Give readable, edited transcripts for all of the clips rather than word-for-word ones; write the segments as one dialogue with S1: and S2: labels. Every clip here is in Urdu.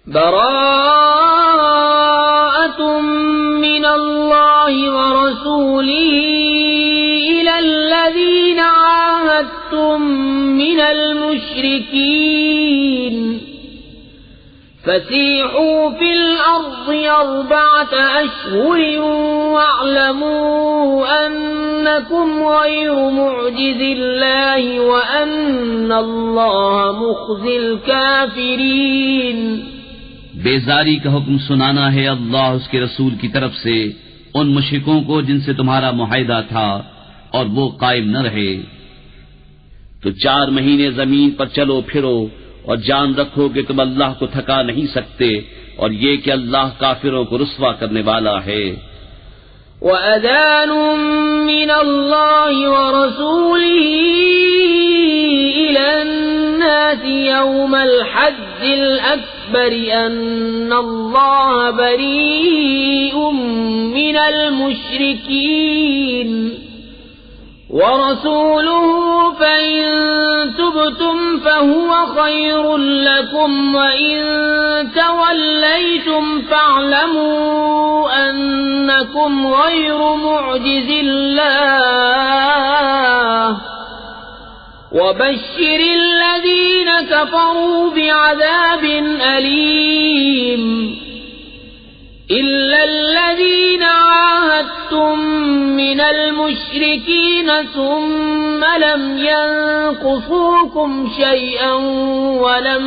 S1: براءة من الله ورسوله إلى الذين عاهدتم من المشركين فسيحوا في الأرض 4 أشهر واعلموا أنكم غير معجز الله وأن الله مخزي الكافرين.
S2: بیزاری کا حکم سنانا ہے اللہ اس کے رسول کی طرف سے ان مشرکوں کو جن سے تمہارا معاہدہ تھا اور وہ قائم نہ رہے. تو 4 مہینے زمین پر چلو پھرو اور جان رکھو کہ تم اللہ کو تھکا نہیں سکتے اور یہ کہ اللہ کافروں کو رسوا کرنے والا ہے.
S1: وَأَذَانٌ مِّنَ اللَّهِ وَرَسُولِهِ إِلَى النَّاسِ يَوْمَ الْحَجِّ الْأَكْبَرِ أَنَّ اللَّهَ بَرِيءٌ مِّنَ الْمُشْرِكِينَ وَرَسُولُهُ فَإِن تُبْتُمْ فَهُوَ خَيْرٌ لَكُمْ وَإِن تَوَلَّيْتُمْ فَاعْلَمُوا أَنَّكُمْ غَيْرُ مُعْجِزِ اللَّهِ وَبَشِّرِ الَّذِينَ كَفَرُوا بِعَذَابٍ أَلِيمٍ. إِلَّا الَّذِينَ عَاهَدتُّم مِّنَ الْمُشْرِكِينَ ثُمَّ لَمْ يَنقُصُوكُمْ شَيْئًا وَلَمْ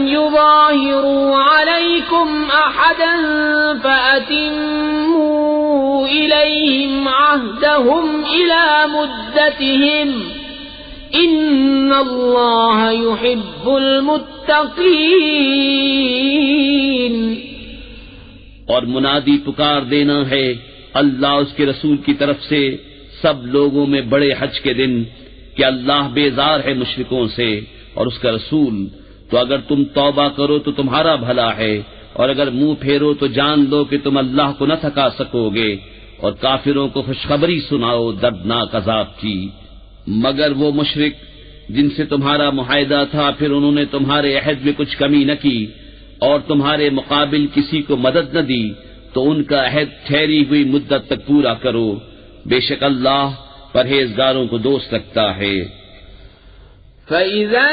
S1: يُظَاهِرُوا عَلَيْكُمْ أَحَدًا فَأَتِمُّوا إِلَيْهِمْ عَهْدَهُمْ إِلَى مُدَّتِهِمْ إِنَّ اللَّهَ يُحِبُّ الْمُتَّقِينَ.
S2: اور منادی پکار دینا ہے اللہ اس کے رسول کی طرف سے سب لوگوں میں بڑے حج کے دن کہ اللہ بیزار ہے مشرکوں سے اور اس کا رسول. تو اگر تم توبہ کرو تو تمہارا بھلا ہے اور اگر منہ پھیرو تو جان لو کہ تم اللہ کو نہ تھکا سکو گے. اور کافروں کو خوشخبری سناؤ دردناک عذاب کی. مگر وہ مشرک جن سے تمہارا معاہدہ تھا پھر انہوں نے تمہارے عہد میں کچھ کمی نہ کی اور تمہارے مقابل کسی کو مدد نہ دی تو ان کا عہد ٹھہری ہوئی مدت تک پورا کرو. بے شک اللہ پرہیزگاروں کو دوست رکھتا ہے.
S1: فَإِذَا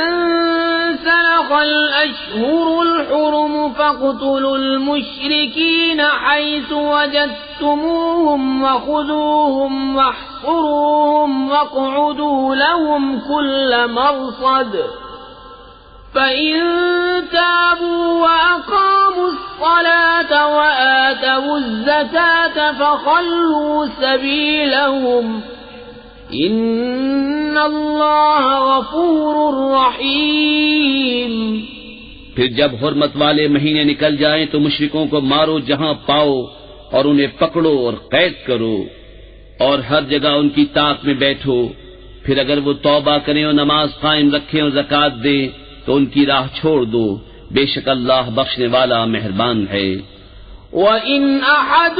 S1: انسَلَخَ الْأَشْهُرُ الْحُرُمُ فَاقْتُلُوا الْمُشْرِكِينَ حَيْثُ وَجَدتُّمُوهُمْ وَخُذُوهُمْ وَاحْصُرُوهُمْ وَاقْعُدُوا لَهُمْ كُلَّ مَرْصَدٍ فَإِن تَابُوا وَأَقَامُوا الصَّلَاةَ وَآتَوُا الزَّكَاةَ فَخَلُّوا سَبِيلَهُمْ ان اللہ غفور رحیم.
S2: پھر جب حرمت والے مہینے نکل جائیں تو مشرکوں کو مارو جہاں پاؤ اور انہیں پکڑو اور قید کرو اور ہر جگہ ان کی طاق میں بیٹھو. پھر اگر وہ توبہ کریں اور نماز قائم رکھیں اور زکوٰۃ دیں تو ان کی راہ چھوڑ دو. بے شک اللہ بخشنے والا مہربان ہے.
S1: وَإِنْ أَحَدٌ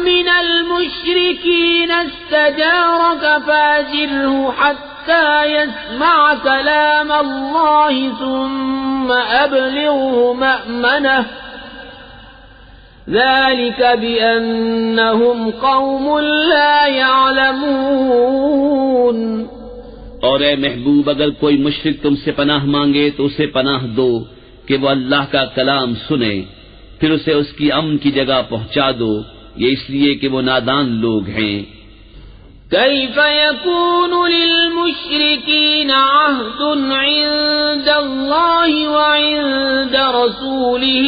S1: مِّنَ الْمُشْرِكِينَ اسْتَجَارَكَ فَأَجِرْهُ حَتَّى يَسْمَعَ كَلَامَ اللَّهِ ثُمَّ أَبْلِغْهُ مَأْمَنَهُ ذَلِكَ بِأَنَّهُمْ قَوْمٌ لَا يَعْلَمُونَ.
S2: اور اے محبوب اگر کوئی مشرک تم سے پناہ مانگے تو اسے پناہ دو کہ وہ اللہ کا کلام سنے پھر اسے اس کی امن کی جگہ پہنچا دو. یہ اس لیے کہ وہ نادان لوگ ہیں.
S1: كيف يكون للمشركين عهد عند الله وعند رسوله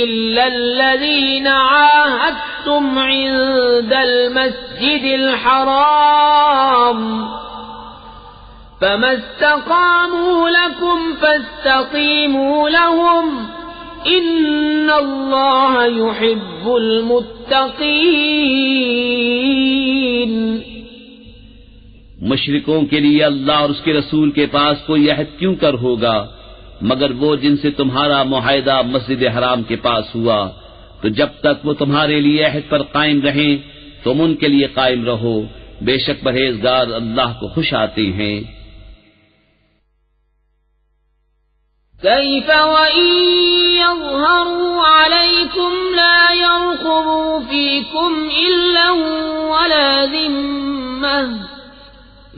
S1: إلا الذين عاهدتم عند المسجد الحرام فما استقاموا لكم فاستقيموا لهم ان اللہ یحب المتقین.
S2: مشرکوں کے لیے اللہ اور اس کے رسول کے پاس کوئی عہد کیوں کر ہوگا مگر وہ جن سے تمہارا معاہدہ مسجد حرام کے پاس ہوا. تو جب تک وہ تمہارے لیے عہد پر قائم رہیں تم ان کے لیے قائم رہو. بے شک پرہیزگار اللہ کو خوش آتے ہیں.
S1: كيف وإن يظهروا عليكم لا يرقبوا فيكم إلا ولا ذمة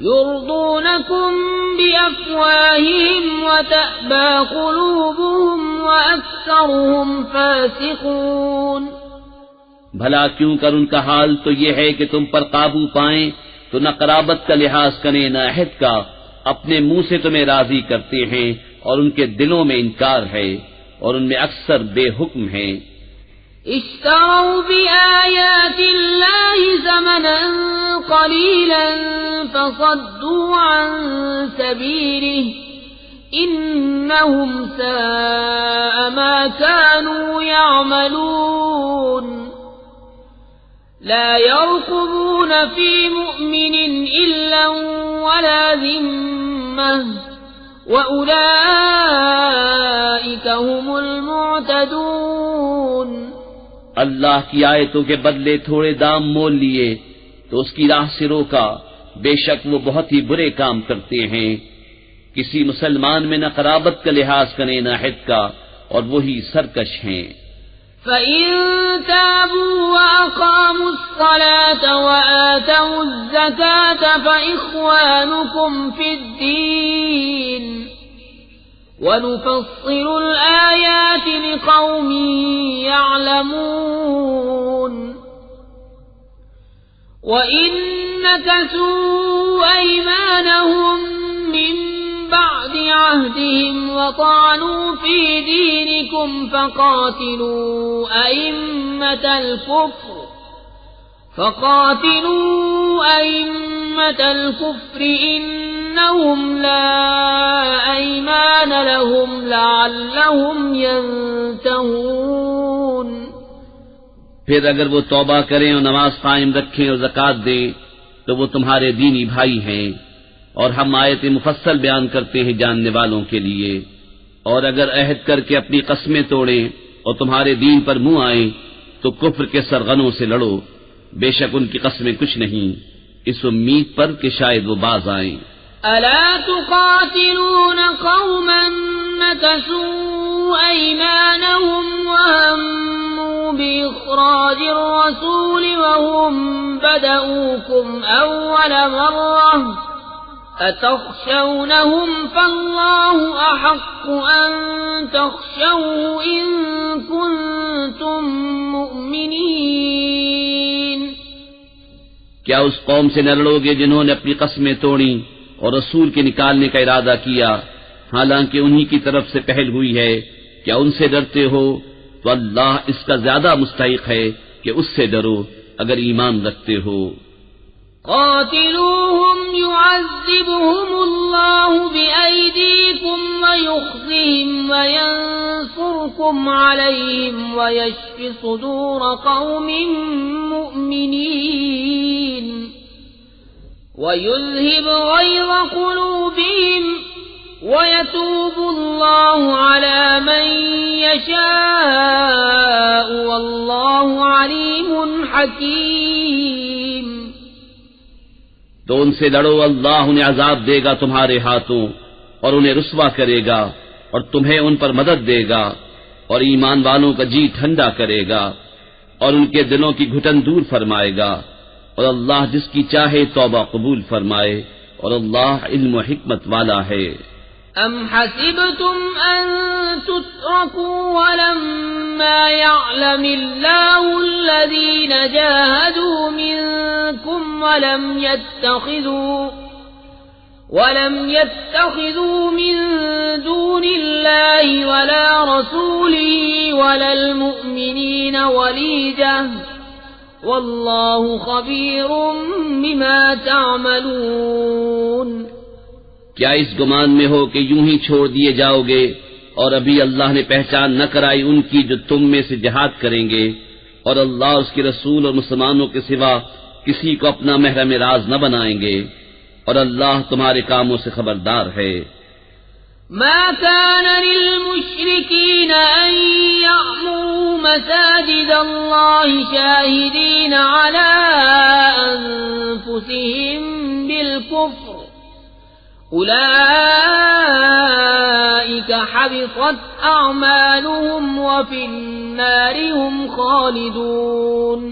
S1: يرضونكم بأفواههم وتأبى قلوبهم وأكثرهم فاسقون.
S2: بھلا کیوں کر ان کا حال تو یہ ہے کہ تم پر قابو پائیں تو نہ قرابت کا لحاظ کریں نہ عہد کا، اپنے منہ سے تمہیں راضی کرتے ہیں اور ان کے دلوں میں انکار ہے اور ان میں اکثر بے حکم ہیں.
S1: اشتروا بآيات الله ثمنا قليلا فصدوا عن سبيله إنهم ساء ما كانوا يعملون. لا يرقبون في مؤمن إلا ولا ذمة وأولئك هم المعتدون.
S2: اللہ کی آیتوں کے بدلے تھوڑے دام مول لیے تو اس کی راہ سے روکا، بے شک وہ بہت ہی برے کام کرتے ہیں. کسی مسلمان میں نہ قرابت کا لحاظ کریں نہ عہد کا، اور وہی سرکش ہیں.
S1: فَإِن تَابُوا وَأَقَامُوا الصَّلَاةَ وَآتَوُا الزَّكَاةَ فَإِخْوَانُكُمْ فِي الدِّينِ وَنُفَصِّلُ الْآيَاتِ لِقَوْمٍ يَعْلَمُونَ. وَإِن نَكَثُوا أَيْمَانَهُم مِّن بَعْدِ عَهْدِهِمْ وَطَعَنُوا فِي دِينِكُمْ فَقَاتِلُوا أَئِمَّةَ الْكُفْرِ إِنَّهُمْ لَا أَيْمَانَ لَهُمْ لَعَلَّهُمْ يَنْتَهُونَ.
S2: پھر اگر وہ توبہ کریں اور نماز قائم رکھیں اور زکوٰۃ دیں تو وہ تمہارے دینی بھائی ہیں، اور ہم آیت مفصل بیان کرتے ہیں جاننے والوں کے لیے. اور اگر عہد کر کے اپنی قسمیں توڑیں اور تمہارے دین پر منہ آئیں تو کفر کے سرغنوں سے لڑو، بے شک ان کی قسمیں کچھ نہیں، اس امید پر کہ شاید وہ باز آئیں.
S1: ألا تقاتلون قوما نكثوا أيمانهم وهموا بإخراج الرسول وهم بدؤوكم أول مرة أتخشونهم فالله أحق أن تخشوه إن كنتم مؤمنين.
S2: کیا اس قوم سے نہ لڑو گے جنہوں نے اپنی قسمیں توڑیں اور رسول کے نکالنے کا ارادہ کیا، حالانکہ انہی کی طرف سے پہل ہوئی ہے؟ کیا ان سے ڈرتے ہو؟ تو اللہ اس کا زیادہ مستحق ہے کہ اس سے ڈرو اگر ایمان رکھتے ہو.
S1: قاتلوهم يعذبهم الله بأيديكم ويخزهم وينصركم عليهم ويشف صدور قوم مؤمنين ويذهب غيظ قلوبهم ويتوب الله على من يشاء والله عليم حكيم.
S2: تو ان سے لڑو، اللہ انہیں عذاب دے گا تمہارے ہاتھوں اور انہیں رسوا کرے گا اور تمہیں ان پر مدد دے گا اور ایمان والوں کا جی ٹھنڈا کرے گا اور ان کے دلوں کی گھٹن دور فرمائے گا، اور اللہ جس کی چاہے توبہ قبول فرمائے، اور اللہ علم و حکمت والا ہے.
S1: أَمْ حَسِبْتُمْ أَن تُتْرَكُوا وَلَمَّا يَعْلَمِ اللَّهُ الَّذِينَ جَاهَدُوا مِنكُمْ وَلَمْ يَتَّخِذُوا مِن دُونِ اللَّهِ وَلَا رَسُولِهِ وَلَا الْمُؤْمِنِينَ وَلِيجَةً وَاللَّهُ خَبِيرٌ بِمَا تَعْمَلُونَ.
S2: کیا اس گمان میں ہو کہ یوں ہی چھوڑ دیے جاؤ گے اور ابھی اللہ نے پہچان نہ کرائی ان کی جو تم میں سے جہاد کریں گے، اور اللہ اس کے رسول اور مسلمانوں کے سوا کسی کو اپنا محرم راز نہ بنائیں گے، اور اللہ تمہارے کاموں سے خبردار ہے.
S1: ما كان للمشركين أن يعمروا مساجد الله شاهدين على أنفسهم بالكفر أولئك حبطت أعمالهم وفي النار هم خالدون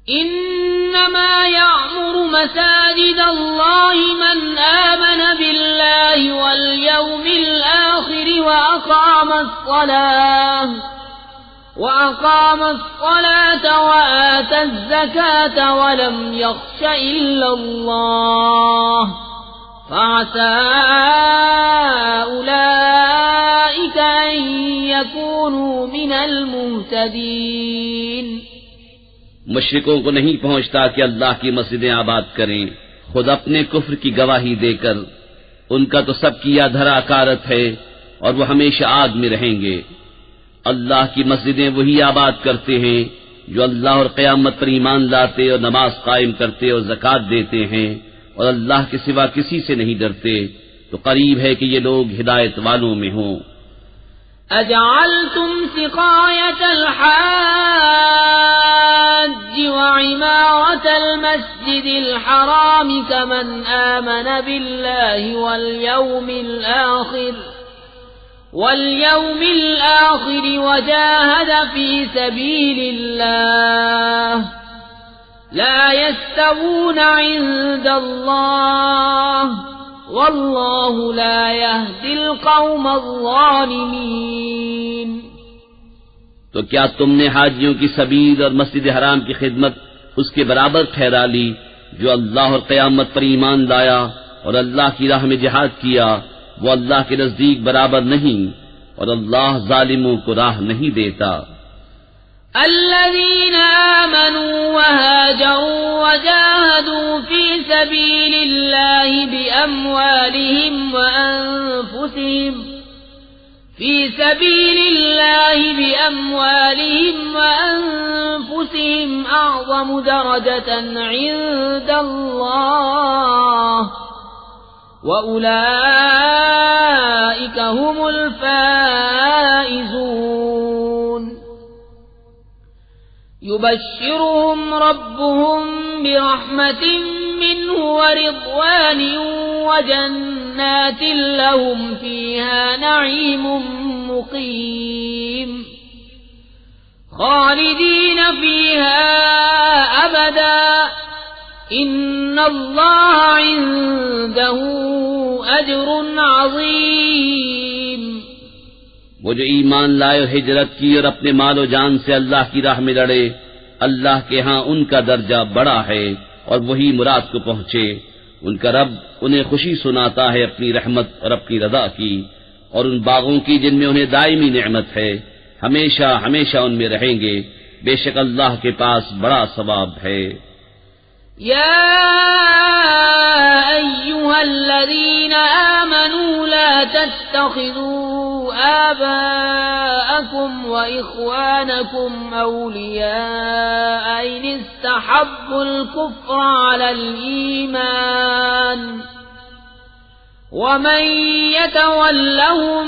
S1: إنما يعمر مساجد الله من آمن بالله واليوم الآخر وأقام الصلاة وآتى الزكاة ولم يخش إلا الله فعسى أولئك أن يكونوا من المهتدين
S2: مشرکوں کو نہیں پہنچتا کہ اللہ کی مسجدیں آباد کریں خود اپنے کفر کی گواہی دے کر، ان کا تو سب کی دھرا کارت ہے اور وہ ہمیشہ آگ میں رہیں گے۔ اللہ کی مسجدیں وہی آباد کرتے ہیں جو اللہ اور قیامت پر ایمان لاتے اور نماز قائم کرتے اور زکوٰۃ دیتے ہیں اور اللہ کے سوا کسی سے نہیں ڈرتے، تو قریب ہے کہ یہ لوگ ہدایت والوں میں ہوں۔
S1: أجعلتم سقاية الحاج وعمارة المسجد الحرام كمن آمن بالله واليوم الآخر وجاهد في سبيل الله لا يستوون عند الله واللہ لا يهدی القوم الظالمین۔
S2: تو کیا تم نے حاجیوں کی سبیل اور مسجد حرام کی خدمت اس کے برابر ٹھہرا لی جو اللہ اور قیامت پر ایمان لایا اور اللہ کی راہ میں جہاد کیا؟ وہ اللہ کے نزدیک برابر نہیں اور اللہ ظالموں کو راہ نہیں دیتا۔
S1: الذين آمنوا وهاجروا وجاهدوا في سبيل الله بأموالهم وأنفسهم أعظم درجة عند الله وأولئك هم الفائزون۔ يبشرهم ربهم برحمة منه ورضوان وجنات لهم فيها نعيم مقيم خالدين فيها أبدا إن الله عنده أجر عظيم۔
S2: وہ جو ایمان لائے اور ہجرت کی اور اپنے مال و جان سے اللہ کی راہ میں لڑے، اللہ کے ہاں ان کا درجہ بڑا ہے اور وہی مراد کو پہنچے۔ ان کا رب انہیں خوشی سناتا ہے اپنی رحمت اور اپنی رضا کی، اور ان باغوں کی جن میں انہیں دائمی نعمت ہے، ہمیشہ ہمیشہ ان میں رہیں گے، بے شک اللہ کے پاس بڑا ثواب ہے۔
S1: يا أيها الذين آمنوا لا تتخذوا آباءكم وإخوانكم أولياء إن استحبوا الكفر على الإيمان ومن يتولهم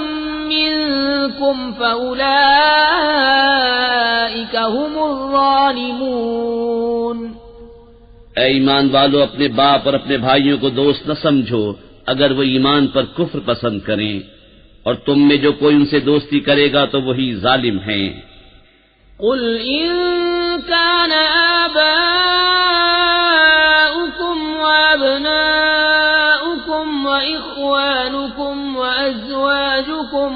S1: منكم فأولئك هم الظالمون۔
S2: اے ایمان والو، اپنے باپ اور اپنے بھائیوں کو دوست نہ سمجھو اگر وہ ایمان پر کفر پسند کریں، اور تم میں جو کوئی ان سے دوستی کرے گا تو وہی ظالم ہیں۔
S1: قل إن كان آباؤكم وأبناؤكم وإخوانكم وأزواجكم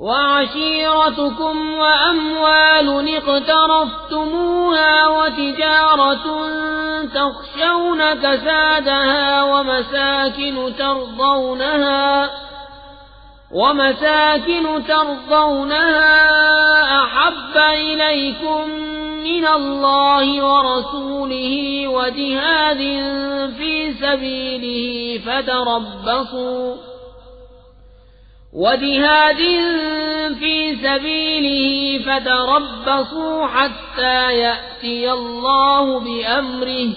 S1: وعشيرتكم وأموال اقترفتموها وتجارة تخشون كسادها ومساكن ترضونها أحب إليكم من الله ورسوله وجهاد في سبيله فتربصوا حتى يأتي الله بأمره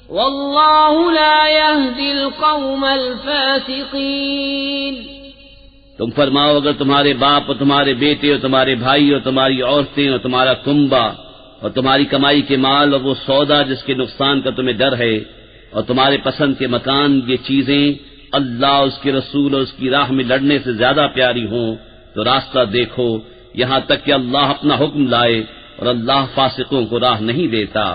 S1: والله لا يهدي القوم الفاسقين۔
S2: تم فرماؤ، اگر تمہارے باپ اور تمہارے بیٹے اور تمہارے بھائی اور تمہاری عورتیں اور تمہارا کنبہ اور تمہاری کمائی کے مال اور وہ سودا جس کے نقصان کا تمہیں ڈر ہے اور تمہارے پسند کے مکان یہ چیزیں اللہ اس کے رسول اور اس کی راہ میں لڑنے سے زیادہ پیاری ہوں تو راستہ دیکھو، یہاں تک کہ اللہ اپنا حکم لائے، اور اللہ فاسقوں کو راہ نہیں دیتا۔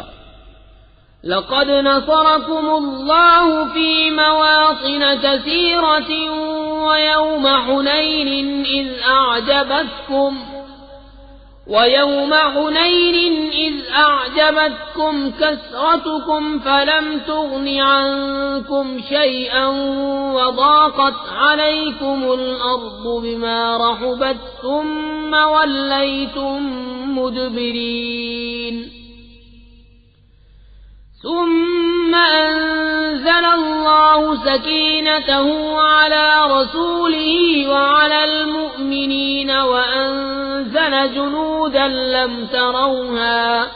S1: لقد نصركم الله في مواطن كثيرة ويوم حنين إذ أعجبتكم كثرتكم فلم تغن عنكم شيئا وضاقت عليكم الأرض بما رحبت ثم وليتم مدبرين ثم أنزل الله سكينته على رسوله وعلى المؤمنين وأنزل جنودا لم تروها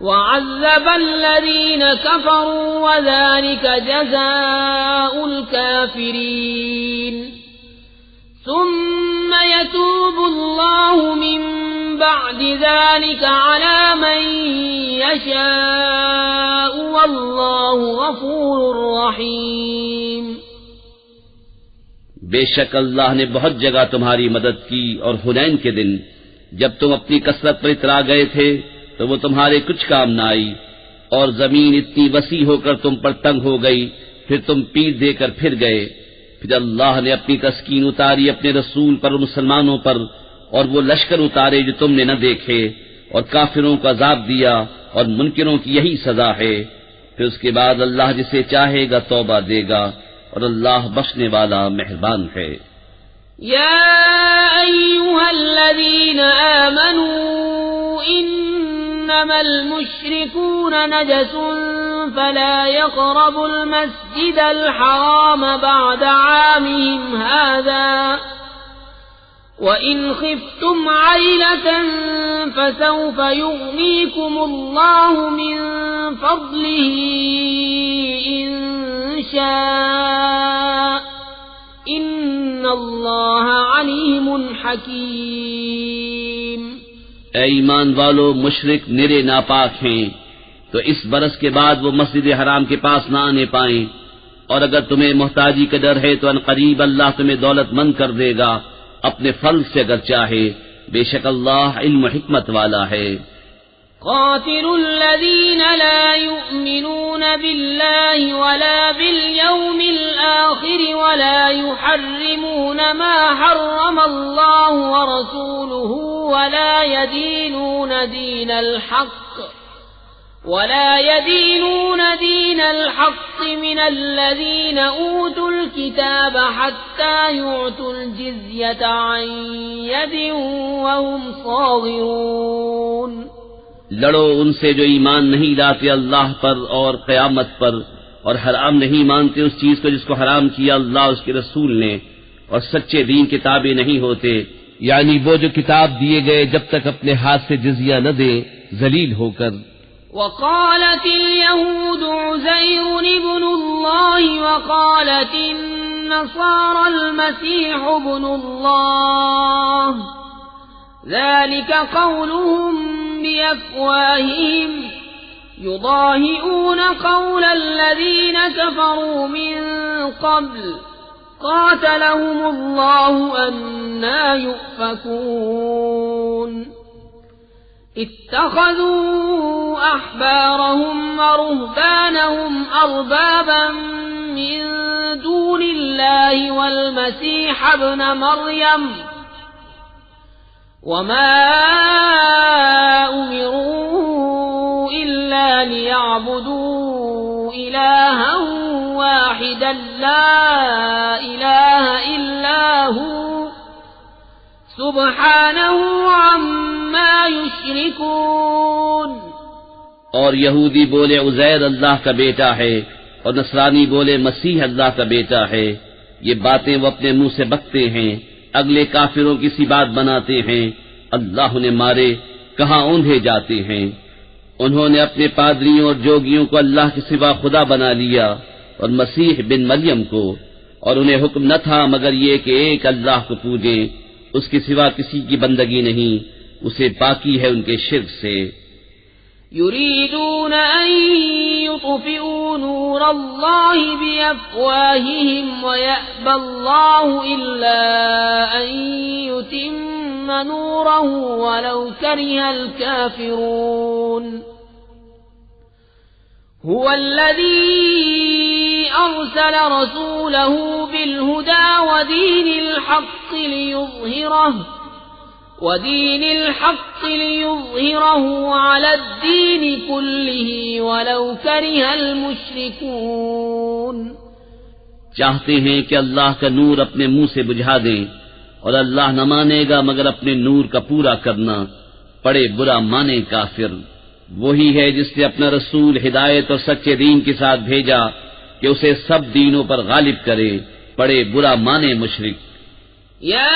S1: وعذب الذين كفروا وذلك جزاء الكافرين ثم يتوب الله من بعد ذلك على من يشاء والله غفور رحيم۔
S2: بے شک اللہ نے بہت جگہ تمہاری مدد کی، اور حنین کے دن جب تم اپنی کثرت پر اترا گئے تھے تو وہ تمہارے کچھ کام نہ آئی، اور زمین اتنی وسیع ہو کر تم پر تنگ ہو گئی، پھر تم پیٹ دے کر پھر گئے۔ پھر اللہ نے اپنی تسکین اتاری اپنے رسول پر اور مسلمانوں پر، اور وہ لشکر اتارے جو تم نے نہ دیکھے، اور کافروں کو عذاب دیا، اور منکروں کی یہی سزا ہے۔ پھر اس کے بعد اللہ جسے چاہے گا توبہ دے گا، اور اللہ بخشنے والا مہربان ہے۔
S1: یا ایھا الذین آمنوا انما المشركون نجس فلا يقربوا المسجد الحرام بعد عامهم هذا وَإِنْ خِفْتُمْ عَيْلَةً فَسَوْفَ يُغْنِيكُمُ اللَّهُ مِنْ فَضْلِهِ إِنْ شَاءَ إِنَّ اللَّهَ عَلِيمٌ حَكِيمٌ۔
S2: اے ایمان والو، مشرک نرے ناپاک ہیں تو اس برس کے بعد وہ مسجد حرام کے پاس نہ آنے پائیں، اور اگر تمہیں محتاجی کا ڈر ہے تو ان قریب اللہ تمہیں دولت مند کر دے گا اپنے فضل سے اگر چاہے، بے شک اللہ علم و حکمت والا ہے۔
S1: قاتلوا الذين لا يؤمنون بالله ولا باليوم الآخر ولا يحرمون ما حرم الله ورسوله ولا يدينون دين الحق من الذين أوتوا الكتاب حتى يعطوا الجزية عن يد وهم صاغرون۔
S2: لڑو ان سے جو ایمان نہیں لاتے اللہ پر اور قیامت پر، اور حرام نہیں مانتے اس چیز کو جس کو حرام کیا اللہ اس کے رسول نے، اور سچے دین کے تابع نہیں ہوتے، یعنی وہ جو کتاب دیے گئے جب تک اپنے ہاتھ سے جزیہ نہ دیں ذلیل ہو کر۔
S1: وقالت اليهود عزير ابن الله وقالت النصارى المسيح ابن الله ذلك قولهم بأفواههم يضاهئون قول الذين كفروا من قبل قاتلهم الله أنا يؤفكون۔ اتخذوا أحبارهم ورهبانهم أربابا من دون الله والمسيح ابن مريم وما أمروا إلا ليعبدوا إلها واحدا لا إله إلا هو سبحانه عما يشركون۔
S2: اور یہودی بولے عزیر اللہ کا بیٹا ہے، اور نصرانی بولے مسیح اللہ کا بیٹا ہے، یہ باتیں وہ اپنے منہ سے بکتے ہیں، اگلے کافروں کی سی بات بناتے ہیں۔ اللہ نے مارے، کہاں اوندھے جاتے ہیں۔ انہوں نے اپنے پادریوں اور جوگیوں کو اللہ کے سوا خدا بنا لیا، اور مسیح بن مریم کو، اور انہیں حکم نہ تھا مگر یہ کہ ایک اللہ کو پوجیں، اس کے سوا کسی کی بندگی نہیں، اسے پاکی ہے ان کے شرک سے۔
S1: يريدون أن يطفئوا الله بأفواههم ويأبى الله إلا أن يتم نوره ولو كره الكافرون هو الذي أرسل رسوله بالهدى ودين الحق ليظهره على الدين كله ولو كره المشركون.
S2: چاہتے ہیں کہ اللہ کا نور اپنے منہ سے بجھا دیں، اور اللہ نہ مانے گا مگر اپنے نور کا پورا کرنا، پڑے برا مانے کافر. وہی ہے جس نے اپنا رسول ہدایت اور سچے دین کے ساتھ بھیجا کہ اسے سب دینوں پر غالب کرے، پڑے برا مانے مشرک.
S1: یا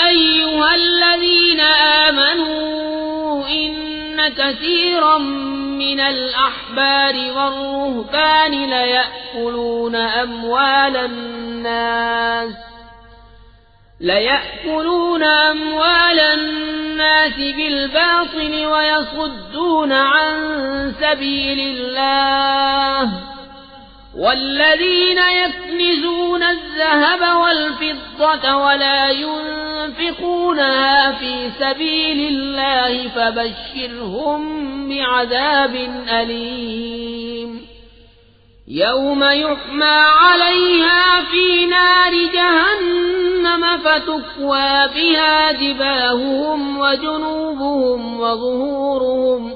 S1: ایھا الذین آمنوا ان کثیرا من الاحبار والرهبان لیأکلون أموال الناس بالباطل ويصدون عن سبيل الله والذين يكنزون الذهب والفضة ولا ينفقونها في سبيل الله فبشرهم بعذاب أليم يوم يحمى عليها في نار جهنم فتكوى بها جباههم وجنوبهم وظهورهم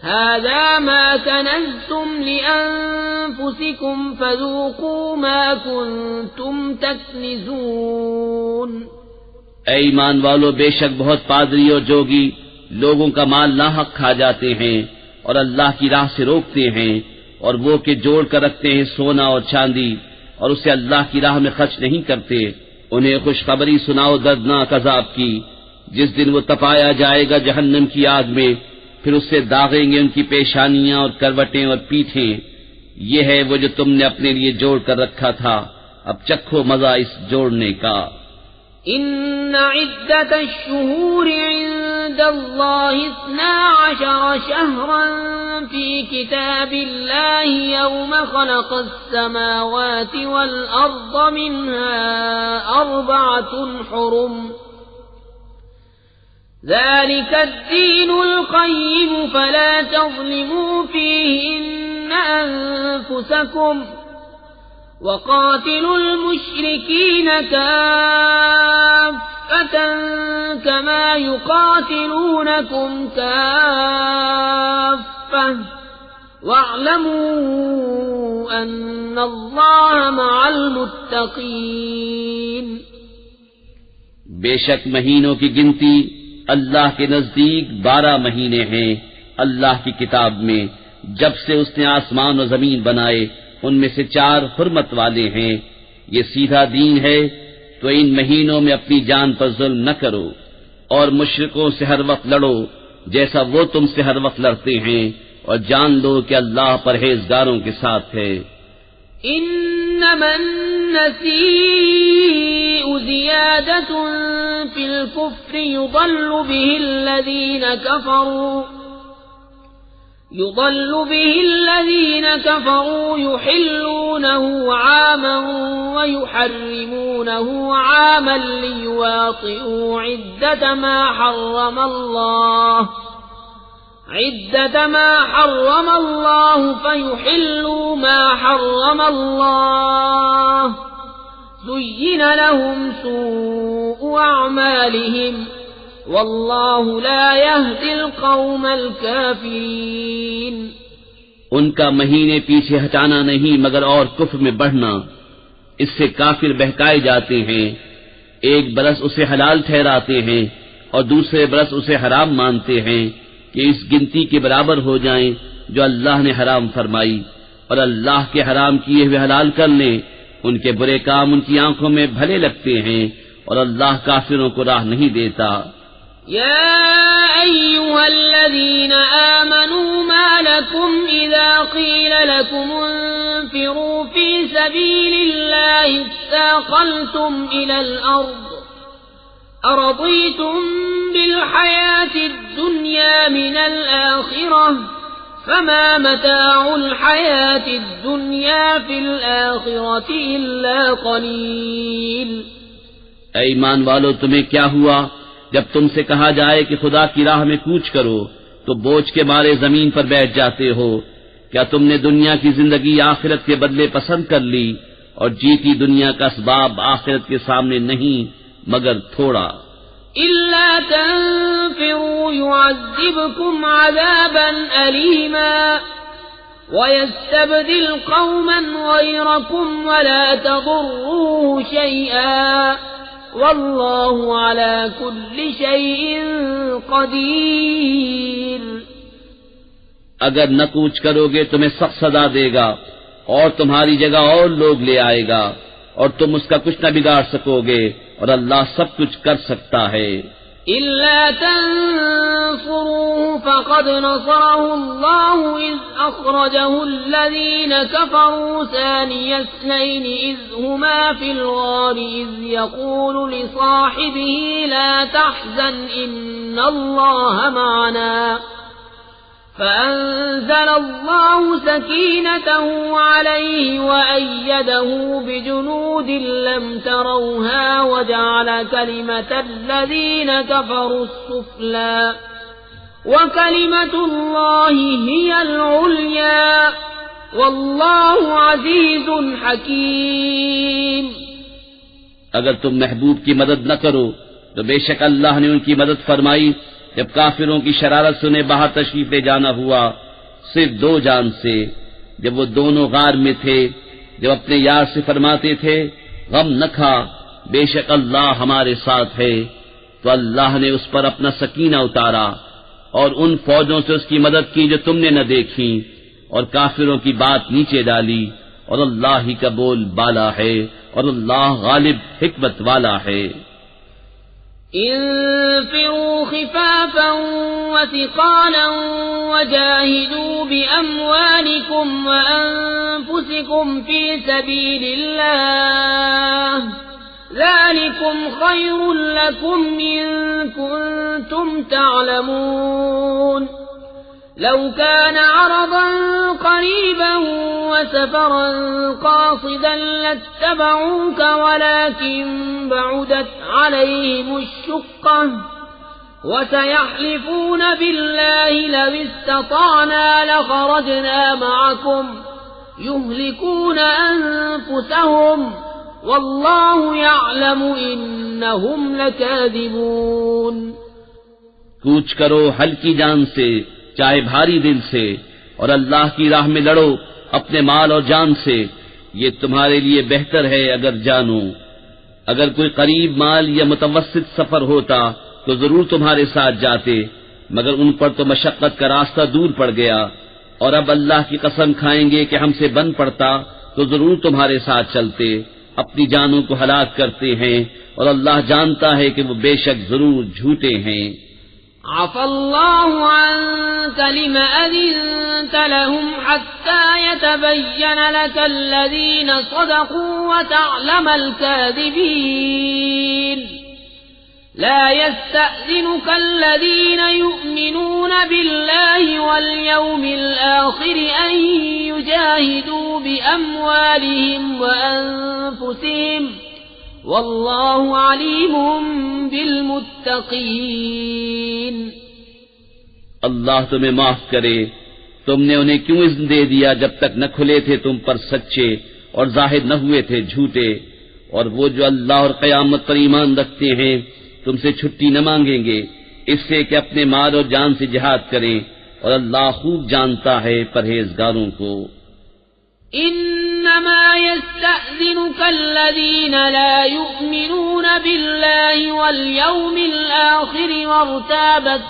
S1: هذا ما كنزتم لأنفسكم فذوقوا ما كنتم تكنزون.
S2: اے ایمان والو، بے شک بہت پادری اور جوگی لوگوں کا مال ناحق کھا جاتے ہیں اور اللہ کی راہ سے روکتے ہیں، اور وہ کہ جوڑ کر رکھتے ہیں سونا اور چاندی اور اسے اللہ کی راہ میں خرچ نہیں کرتے، انہیں خوشخبری سناؤ دردناک عذاب کی، جس دن وہ تپایا جائے گا جہنم کی آگ میں، پھر اس سے داغیں گے ان کی پیشانیاں اور کروٹیں اور پیٹھیں. یہ ہے وہ جو تم نے اپنے لیے جوڑ کر رکھا تھا، اب چکھو مزہ اس جوڑنے کا.
S1: ان عدت الشهور عند الله 12 شهرا في كتاب الله يوم خلق السماوات والأرض منها 4 حرم ذلك الدين القيم فلا تظلموا فيهن أنفسكم وقاتلوا المشركين كافة كما يقاتلونكم كافة واعلموا أن الله مع المتقين.
S2: بے شک مہینوں کی گنتی اللہ کے نزدیک 12 مہینے ہیں اللہ کی کتاب میں، جب سے اس نے آسمان و زمین بنائے، ان میں سے 4 حرمت والے ہیں. یہ سیدھا دین ہے، تو ان مہینوں میں اپنی جان پر ظلم نہ کرو، اور مشرکوں سے ہر وقت لڑو جیسا وہ تم سے ہر وقت لڑتے ہیں، اور جان لو کہ اللہ پرہیزگاروں کے ساتھ ہے.
S1: انما النسيء زيادة في الكفر يضل به الذين كفروا يحلونه عاما ويحرمونه عاما ليواطئوا عدة ما حرم الله فيحلوا ما حرم الله زين لهم سوء أعمالهم واللہ لا يهدي القوم الكافرین.
S2: ان کا مہینے پیچھے ہٹانا نہیں مگر اور کفر میں بڑھنا، اس سے کافر بہکائے جاتے ہیں. ایک برس اسے حلال ٹھہراتے ہیں اور دوسرے برس اسے حرام مانتے ہیں کہ اس گنتی کے برابر ہو جائیں جو اللہ نے حرام فرمائی، اور اللہ کے حرام کیے ہوئے حلال کر لیں. ان کے برے کام ان کی آنکھوں میں بھلے لگتے ہیں، اور اللہ کافروں کو راہ نہیں دیتا.
S1: يا أيها الذين آمنوا ما لكم إذا قيل لكم انفروا في سبيل الله اثاقلتم إلى الأرض أرضيتم بالحياة الدنيا من الآخرة فما متاع الحياة الدنيا في الآخرة إلا قليل۔
S2: اے ایمان والو، تمہیں کیا ہوا جب تم سے کہا جائے کہ خدا کی راہ میں کوچ کرو تو بوجھ کے مارے زمین پر بیٹھ جاتے ہو؟ کیا تم نے دنیا کی زندگی آخرت کے بدلے پسند کر لی، اور جیتی دنیا کا اسباب آخرت کے سامنے نہیں مگر تھوڑا۔
S1: إلا تنفروا يعذبكم عذابا أليما ويستبدل قوما غيركم ولا تضروه شيئا والله على كل شيء قدير۔
S2: اگر نہ کوچ کرو گے تمہیں سخت سزا دے گا، اور تمہاری جگہ اور لوگ لے آئے گا، اور تم اس کا کچھ نہ بگاڑ سکو گے، اور اللہ سب کچھ کر سکتا ہے۔
S1: إلا تنصروه فقد نصره الله إذ أخرجه الذين كفروا ثاني اثنين إذ هما في الغار إذ يقول لصاحبه لا تحزن إن الله معنا فأنزل الله سكينته عليه وأيده بجنود لم تروها وجعل كلمة الذين كفروا السفلى وكلمة الله هي العليا والله عزيز حكيم۔
S2: اگر تم محبوب کی مدد نہ کرو تو بے شک اللہ نے ان کی مدد فرمائی جب کافروں کی شرارت سے انہیں باہر تشریف لے جانا ہوا، صرف دو جان سے، جب وہ دونوں غار میں تھے، جب اپنے یار سے فرماتے تھے غم نہ کھا، بے شک اللہ ہمارے ساتھ ہے، تو اللہ نے اس پر اپنا سکینہ اتارا اور ان فوجوں سے اس کی مدد کی جو تم نے نہ دیکھی، اور کافروں کی بات نیچے ڈالی، اور اللہ ہی کا بول بالا ہے، اور اللہ غالب حکمت والا ہے۔
S1: انفروا خفافا وثقالا وجاهدوا بأموالكم وأنفسكم في سبيل الله ذلكم خير لكم إن كنتم تعلمون لو كان عرضا قريبا وسفرا قاصدا لاتبعوك ولكن بعدت عليهم الشقة وسيحلفون بالله لو استطعنا لخرجنا معكم يهلكون أنفسهم والله يعلم إنهم لكاذبون۔
S2: کوچ کرو ہلکی جان سے چاہے بھاری دل سے، اور اللہ کی راہ میں لڑو اپنے مال اور جان سے، یہ تمہارے لیے بہتر ہے اگر جانو۔ اگر کوئی قریب مال یا متوسط سفر ہوتا تو ضرور تمہارے ساتھ جاتے، مگر ان پر تو مشقت کا راستہ دور پڑ گیا، اور اب اللہ کی قسم کھائیں گے کہ ہم سے بن پڑتا تو ضرور تمہارے ساتھ چلتے، اپنی جانوں کو ہلاک کرتے ہیں، اور اللہ جانتا ہے کہ وہ بے شک ضرور جھوٹے ہیں۔
S1: عفى الله عنك لم أذنت لهم حتى يتبين لك الذين صدقوا وتعلم الكاذبين لا يستأذنك الذين يؤمنون بالله واليوم الآخر أن يجاهدوا بأموالهم وأنفسهم واللہ علیم بالمتقین۔
S2: اللہ تمہیں معاف کرے، تم نے انہیں کیوں اذن دے دیا جب تک نہ کھلے تھے تم پر سچے اور ظاہر نہ ہوئے تھے جھوٹے، اور وہ جو اللہ اور قیامت پر ایمان رکھتے ہیں تم سے چھٹی نہ مانگیں گے اس سے کہ اپنے مال اور جان سے جہاد کریں، اور اللہ خوب جانتا ہے پرہیزگاروں کو۔
S1: انما يستأذنك الذين لا يؤمنون بالله واليوم الآخر وارتابت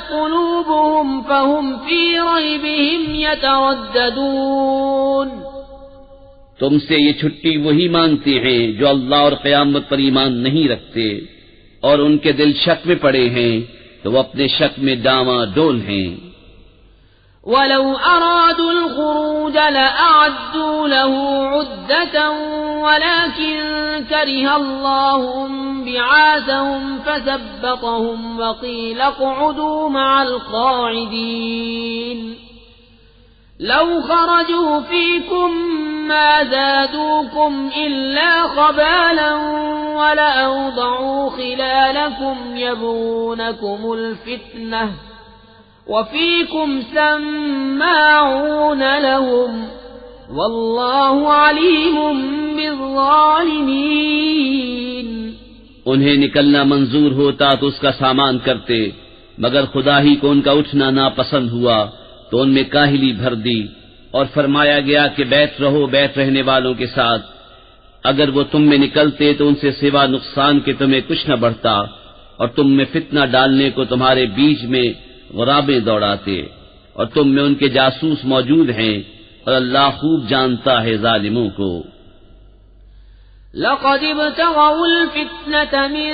S1: قلوبهم فهم في ريبهم يترددون۔
S2: تم سے یہ چھٹی وہی مانگتے ہیں جو اللہ اور قیامت پر ایمان نہیں رکھتے، اور ان کے دل شک میں پڑے ہیں تو وہ اپنے شک میں ڈاواں ڈول ہیں۔
S1: ولو أرادوا الخروج لأعدوا له عدة ولكن كره الله بعاثهم فثبطهم وقيل اقعدوا مع القاعدين لو خرجوا فيكم ما زادوكم إلا خبالا ولأوضعوا خلالكم يبغونكم الفتنة وفيكم سماعون لهم والله عليم بالظالمين.
S2: انہیں نکلنا منظور ہوتا تو اس کا سامان کرتے، مگر خدا ہی کو ان کا اٹھنا ناپسند ہوا تو ان میں کاہلی بھر دی، اور فرمایا گیا کہ بیٹھ رہو بیٹھ رہنے والوں کے ساتھ. اگر وہ تم میں نکلتے تو ان سے سوا نقصان کے تمہیں کچھ نہ بڑھتا، اور تم میں فتنہ ڈالنے کو تمہارے بیچ میں غرابیں دوڑاتے، اور تم میں ان کے جاسوس موجود ہیں، اور اللہ خوب جانتا ہے ظالموں کو.
S1: لقد ابتغوا الفتنة من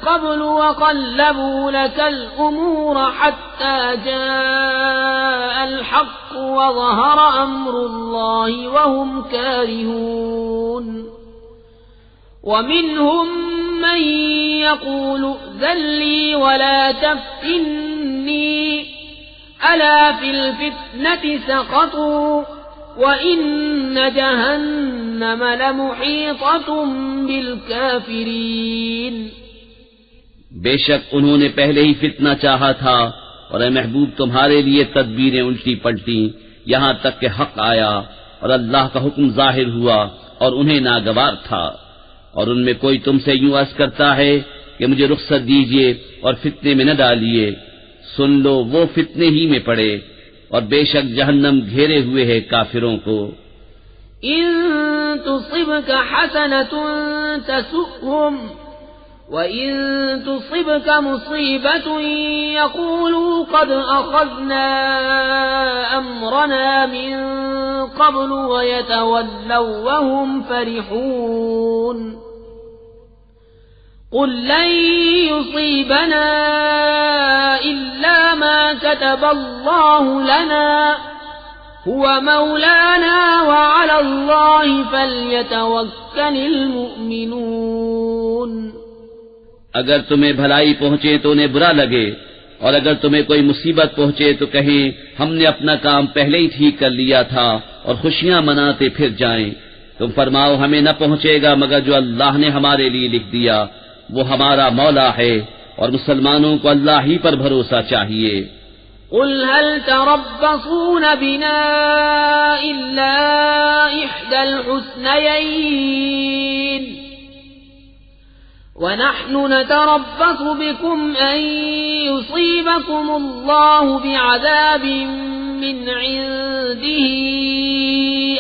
S1: قبل وقلبوا لك الأمور حتى جاء الحق وظهر أمر الله وهم كارهون. ومنهم من يقول ائذن لي ولا تفتني ألا في الفتنة سقطوا وَإِنَّ جَهَنَّمَ لَمُحِيطَةٌ بِالْكَافِرِينَ.
S2: بے شک انہوں نے پہلے ہی فتنہ چاہا تھا، اور اے محبوب تمہارے لیے تدبیریں الٹی پلٹی یہاں تک کہ حق آیا اور اللہ کا حکم ظاہر ہوا اور انہیں ناگوار تھا. اور ان میں کوئی تم سے یوں عرض کرتا ہے کہ مجھے رخصت دیجئے اور فتنے میں نہ ڈالیے، سن لو وہ فتنے ہی میں پڑے، اور بے شک جہنم گھیرے ہوئے ہے کافروں کو.
S1: ان تصبك حسنة تسؤهم وإن تصبك مصيبة يقولوا قد أخذنا أمرنا من قبل ويتولوا وهم فرحون. قل لن يصيبنا إلا ما كتب الله لنا هو مولانا وعلى الله فليتوكل المؤمنون.
S2: اگر تمہیں بھلائی پہنچے تو انہیں برا لگے، اور اگر تمہیں کوئی مصیبت پہنچے تو کہیں ہم نے اپنا کام پہلے ہی ٹھیک کر لیا تھا، اور خوشیاں مناتے پھر جائیں. تم فرماؤ ہمیں نہ پہنچے گا مگر جو اللہ نے ہمارے لیے لکھ دیا، وہ ہمارا مولا ہے، اور مسلمانوں کو اللہ ہی پر بھروسہ چاہیے.
S1: قل هل تربصون بنا إلا إحدى الحسنيين ونحن نتربص بكم أن يصيبكم الله بعذاب من عنده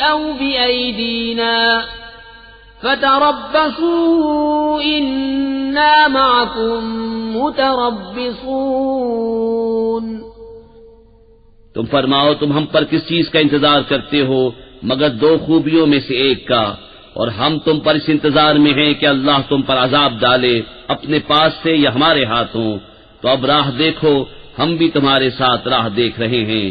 S1: أو بأيدينا فتربصوا إنا معكم متربصون.
S2: تم فرماؤ تم ہم پر کس چیز کا انتظار کرتے ہو مگر دو خوبیوں میں سے ایک کا، اور ہم تم پر اس انتظار میں ہیں کہ اللہ تم پر عذاب ڈالے اپنے پاس سے یا ہمارے ہاتھوں. تو اب راہ دیکھو، ہم بھی تمہارے ساتھ راہ دیکھ رہے ہیں.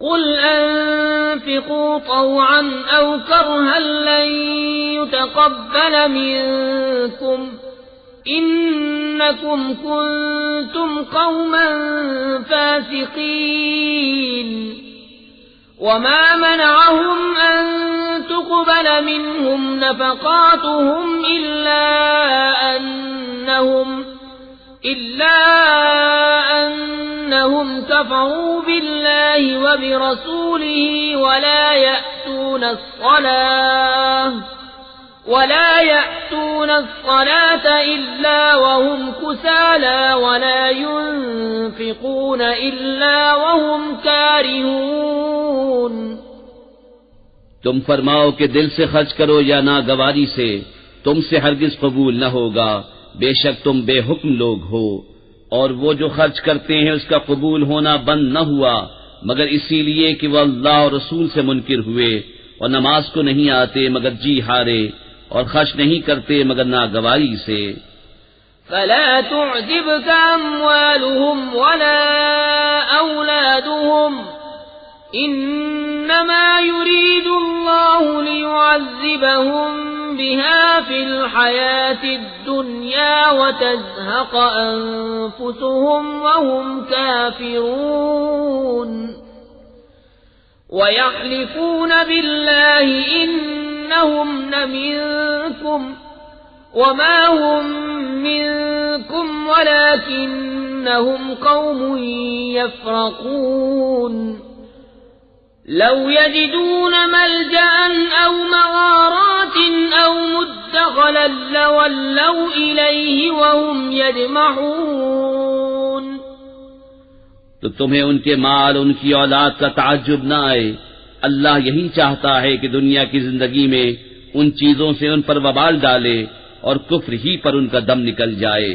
S1: قل انفقوا طوعا او كرها لن يتقبل منكم انكم كنتم قوما فاسقين. وما منعهم ان تقبل منهم نفقاتهم الا انهم كفروا بالله وبرسوله ولا يأتون الصلاة إلا وهم كسالى ولا ينفقون إلا وهم كارهون.
S2: تم فرماؤ کہ دل سے خرچ کرو یا ناگواری سے، تم سے ہرگز قبول نہ ہوگا، بے شک تم بے حکم لوگ ہو. اور وہ جو خرچ کرتے ہیں اس کا قبول ہونا بند نہ ہوا مگر اسی لیے کہ وہ اللہ اور رسول سے منکر ہوئے، اور نماز کو نہیں آتے مگر جی ہارے، اور خرچ نہیں کرتے مگر ناگواری سے.
S1: فلا تعجبك أموالهم ولا أولادهم أولادهم إنما يريد الله ليعذبهم بها في الحياة الدنيا وتزهق أنفسهم وهم كافرون ويحلفون بالله إنهم لمنكم وما هم منكم ولكنهم قوم يفرقون لو يجدون ملجأ أو مغارات أو مدخلا لولوا إليه وهم يجمعون
S2: تو تمہیں ان کے مال ان کی اولاد کا تعجب نہ آئے. اللہ یہی چاہتا ہے کہ دنیا کی زندگی میں ان چیزوں سے ان پر وبال ڈالے اور کفر ہی پر ان کا دم نکل جائے.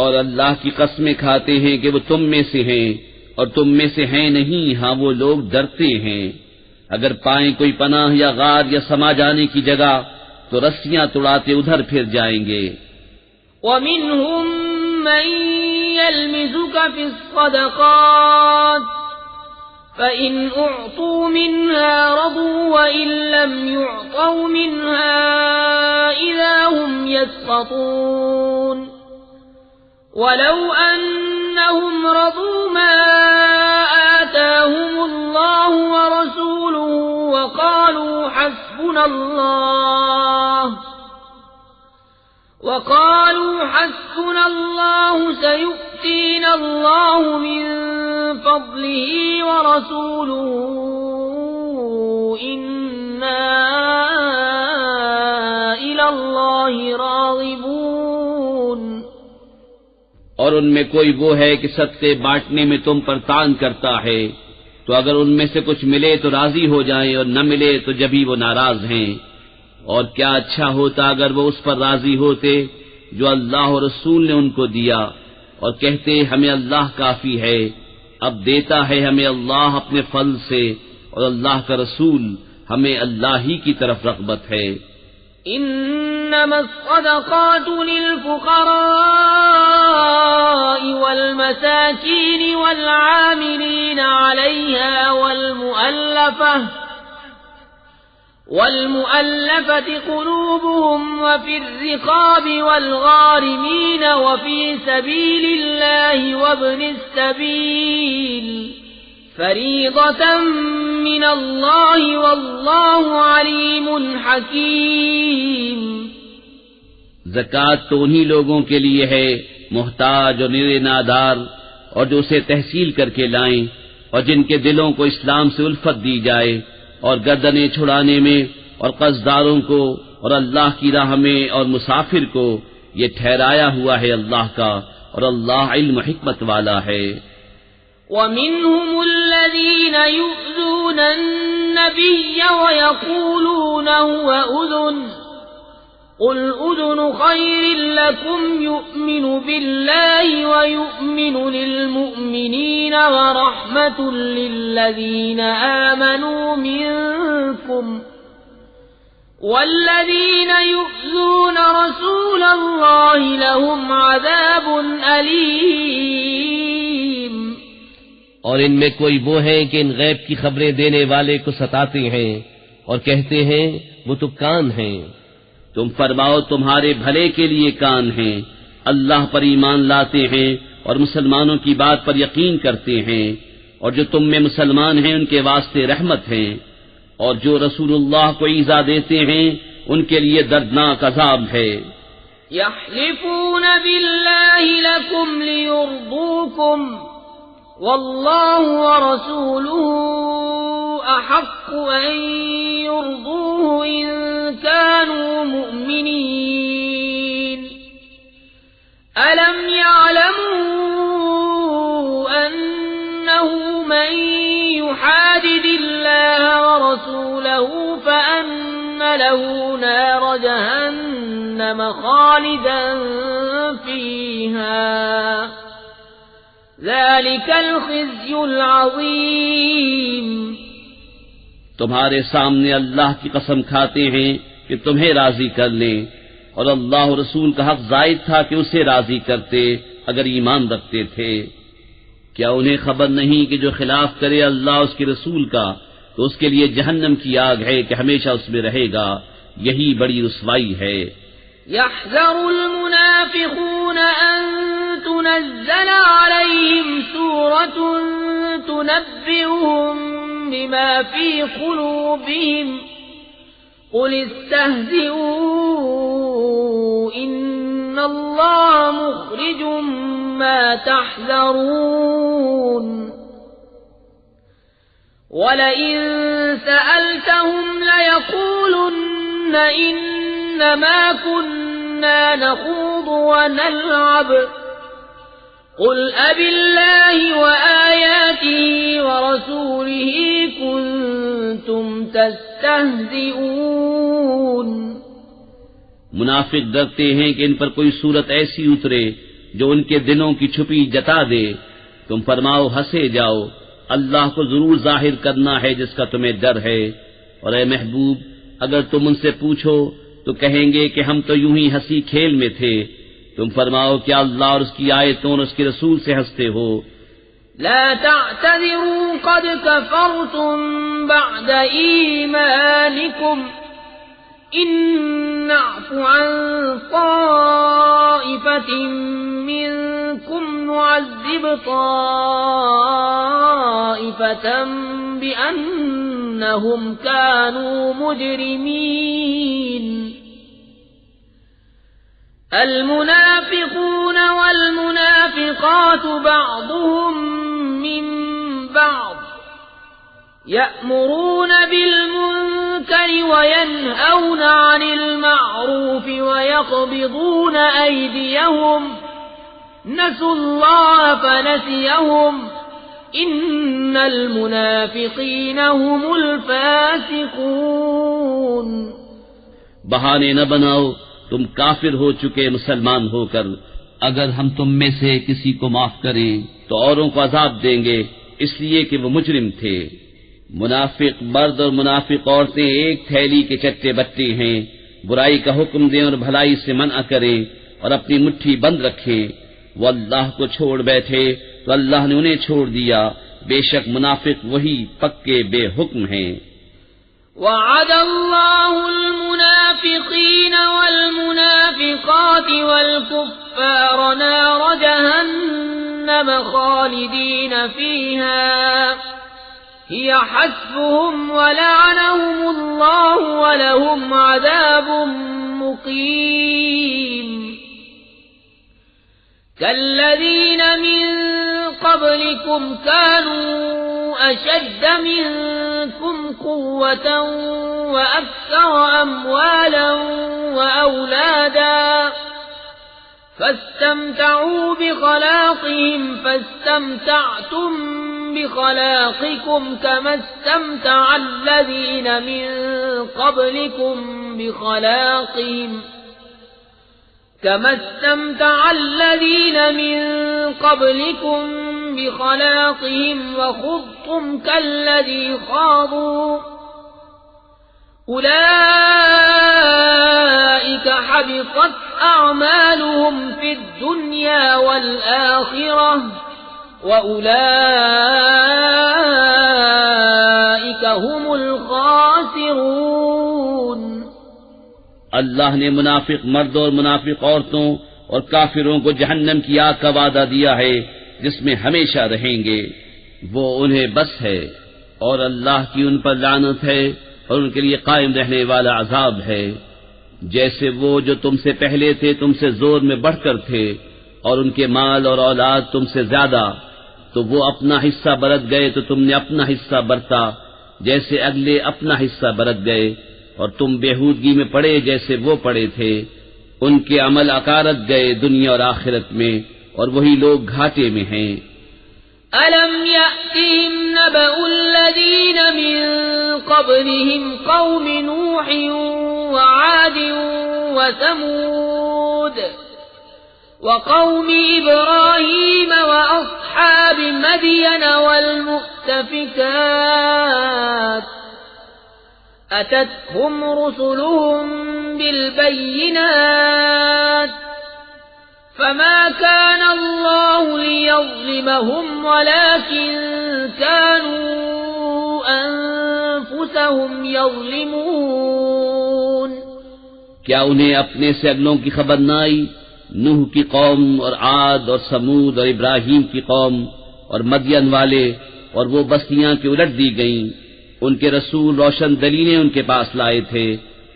S2: اور اللہ کی قسمیں کھاتے ہیں کہ وہ تم میں سے ہیں اور تم میں سے ہیں نہیں. ہاں وہ لوگ ڈرتے ہیں. اگر پائیں کوئی پناہ یا غار یا سما جانے کی جگہ تو رسیاں توڑاتے ادھر پھر جائیں گے.
S1: وَمِنْهُمْ مَنْ يَلْمِزُكَ فِي الصَّدَقَاتِ فَإِنْ أُعْطُوا مِنْهَا رَضُوا وَإِنْ لَمْ يُعْطَوْا مِنْهَا إِذَا هُمْ يَسْخَطُونَ وَلَوْ أَنَّهُمْ رَضُوا مَا آتَاهُمُ اللَّهُ وَرَسُولُهُ وَقَالُوا حَسْبُنَا اللَّهُ سَيُؤْتِينَا اللَّهُ مِنْ فَضْلِهِ وَرَسُولُهُ إِنَّا إِلَى اللَّهِ راغبون.
S2: اور ان میں کوئی وہ ہے کہ صدقے بانٹنے میں تم پر تان کرتا ہے تو اگر ان میں سے کچھ ملے تو راضی ہو جائیں اور نہ ملے تو جبھی وہ ناراض ہیں. اور کیا اچھا ہوتا اگر وہ اس پر راضی ہوتے جو اللہ اور رسول نے ان کو دیا اور کہتے ہمیں اللہ کافی ہے. اب دیتا ہے ہمیں اللہ اپنے فضل سے اور اللہ کا رسول ہمیں اللہ ہی کی طرف رغبت ہے.
S1: إنما الصدقات للفقراء والمساكين والعاملين عليها والمؤلفة قلوبهم وفي الرقاب والغارمين وفي سبيل الله وابن السبيل فریضۃ من اللہ واللہ علیم حکیم.
S2: زکوٰۃ تو انہی لوگوں کے لیے ہے محتاج اور نرے نادار اور جو اسے تحصیل کر کے لائیں اور جن کے دلوں کو اسلام سے الفت دی جائے اور گردنیں چھڑانے میں اور قرضداروں کو اور اللہ کی راہ میں اور مسافر کو یہ ٹھہرایا ہوا ہے اللہ کا اور اللہ علم حکمت والا ہے.
S1: وَمِنْهُمُ الَّذِينَ يُؤْذُونَ النَّبِيَّ وَيَقُولُونَ هُوَ أُذُنٌ قُلْ أُذُنُ خَيْرٍ لَكُمْ يُؤْمِنُ بِاللَّهِ وَيُؤْمِنُ لِلْمُؤْمِنِينَ وَرَحْمَةٌ لِلَّذِينَ آمَنُوا مِنكُمْ وَالَّذِينَ يُؤْذُونَ رَسُولَ اللَّهِ لَهُمْ عَذَابٌ أَلِيمٌ.
S3: اور ان میں کوئی وہ ہیں کہ ان غیب کی خبریں دینے والے کو ستاتے ہیں اور کہتے ہیں وہ تو کان ہیں.
S2: تم فرماؤ تمہارے بھلے کے لیے کان ہیں. اللہ پر ایمان لاتے ہیں اور مسلمانوں کی بات پر یقین کرتے ہیں اور جو تم میں مسلمان ہیں ان کے واسطے رحمت ہیں اور جو رسول اللہ کو ایذا دیتے ہیں ان کے لیے دردناک عذاب ہے.
S1: یحلفون باللہ لکم لیرضوکم واللہ ورسولہ احق ان يرضوه ان كانوا مؤمنین الم يعلموا انه من يحادد الله ورسوله فان له نار جهنم خالدا فيها ذلك الخزي العظيم.
S2: تمہارے سامنے اللہ کی قسم کھاتے ہیں کہ تمہیں راضی کر لیں اور اللہ و رسول کا حق زائد تھا کہ اسے راضی کرتے اگر ایمان رکھتے تھے. کیا انہیں خبر نہیں کہ جو خلاف کرے اللہ اس کے رسول کا تو اس کے لیے جہنم کی آگ ہے کہ ہمیشہ اس میں رہے گا، یہی بڑی رسوائی ہے۔
S1: يحذر المنافقون أن تنزل عليهم سورة تنبئهم بما في قلوبهم قل استهزئوا إن الله مخرج ما تحذرون ولئن سألتهم ليقولن إنما كنا نخوض ونلعب قل أبالله وآياته ورسوله كنتم تستهزئون۔
S2: منافق ڈرتے ہیں کہ ان پر کوئی صورت ایسی اترے جو ان کے دلوں کی چھپی جتا دے، تم فرماؤ ہنسے جاؤ، اللہ کو ضرور ظاہر کرنا ہے جس کا تمہیں ڈر ہے، اور اے محبوب اگر تم ان سے پوچھو تو کہیں گے کہ ہم تو یوں ہی ہنسی کھیل میں تھے، تم فرماؤ کیا اللہ اور اس کی آیتوں اور اس کے رسول سے ہنستے ہو؟
S1: لا تعتذروا قد كفرتم بعد إيمانكم إن نعف عن طائفة منكم نعذب طائفة بأنهم كانوا مجرمين۔ المنافقون والمنافقات بعضهم من بعض يأمرون بالمنكر وينهون عن المعروف ويقبضون أيديهم نسوا الله فنسيهم إن المنافقين هم الفاسقون۔
S2: بہانے نہ بناؤ، تم کافر ہو چکے مسلمان ہو کر، اگر ہم تم میں سے کسی کو معاف کریں تو اوروں کو عذاب دیں گے اس لیے کہ وہ مجرم تھے۔ منافق مرد اور منافق عورتیں ایک تھیلی کے چٹے بٹے ہیں، برائی کا حکم دیں اور بھلائی سے منع کریں اور اپنی مٹھی بند رکھیں۔ وہ اللہ کو چھوڑ بیٹھے تو اللہ نے انہیں چھوڑ دیا، بے شک منافق وہی پکے بے حکم ہیں۔
S1: وعد الله المنافقين والمنافقات والكفار نار جهنم خالدين فيها هي حسبهم ولعنهم الله ولهم عذاب مقيم۔ كالذين من قبلكم كانوا أشد منكم قوة وأكثر أموالا وأولادا فاستمتعوا بخلاقهم فاستمتعتم بخلاقكم كما استمتع الذين من قبلكم بخلاقهم وخضتم كالذي خاضوا أولئك حبطت أعمالهم في الدنيا والآخرة وأولئك هم الخاسرون۔
S2: اللہ نے منافق مرد اور منافق عورتوں اور کافروں کو جہنم کی آگ کا وعدہ دیا ہے جس میں ہمیشہ رہیں گے، وہ انہیں بس ہے، اور اللہ کی ان پر لعنت ہے اور ان کے لیے قائم رہنے والا عذاب ہے۔ جیسے وہ جو تم سے پہلے تھے تم سے زور میں بڑھ کر تھے اور ان کے مال اور اولاد تم سے زیادہ، تو وہ اپنا حصہ برت گئے تو تم نے اپنا حصہ برتا، جیسے اگلے اپنا حصہ برت گئے، اور تم بےہودگی میں پڑے جیسے وہ پڑے تھے۔ ان کے عمل اکارت گئے دنیا اور آخرت میں، اور وہی لوگ گھاٹے میں ہیں۔
S1: أَلَمْ يَأْتِهِمْ نَبَأُ الَّذِينَ مِن قَبْلِهِمْ قَوْمِ نُوحٍ وَعَادٍ وَثَمُودَ وَقَوْمِ إِبْرَاهِيمَ وَأَصْحَابِ مَدْيَنَ وَالْمُؤْتَفِكَاتِ أَتَتْهُمْ رُسُلُهُم بِالْبَيِّنَاتِ فما كان الله ليظلمهم ولكن كانوا أنفسهم يظلمون.
S2: کیا انہیں اپنے سے اگلوں کی خبر نہ آئی؟ نوح کی قوم اور عاد اور سمود اور ابراہیم کی قوم اور مدین والے اور وہ بستیاں کی الٹ دی گئیں. ان کے رسول روشن دلیلیں ان کے پاس لائے تھے،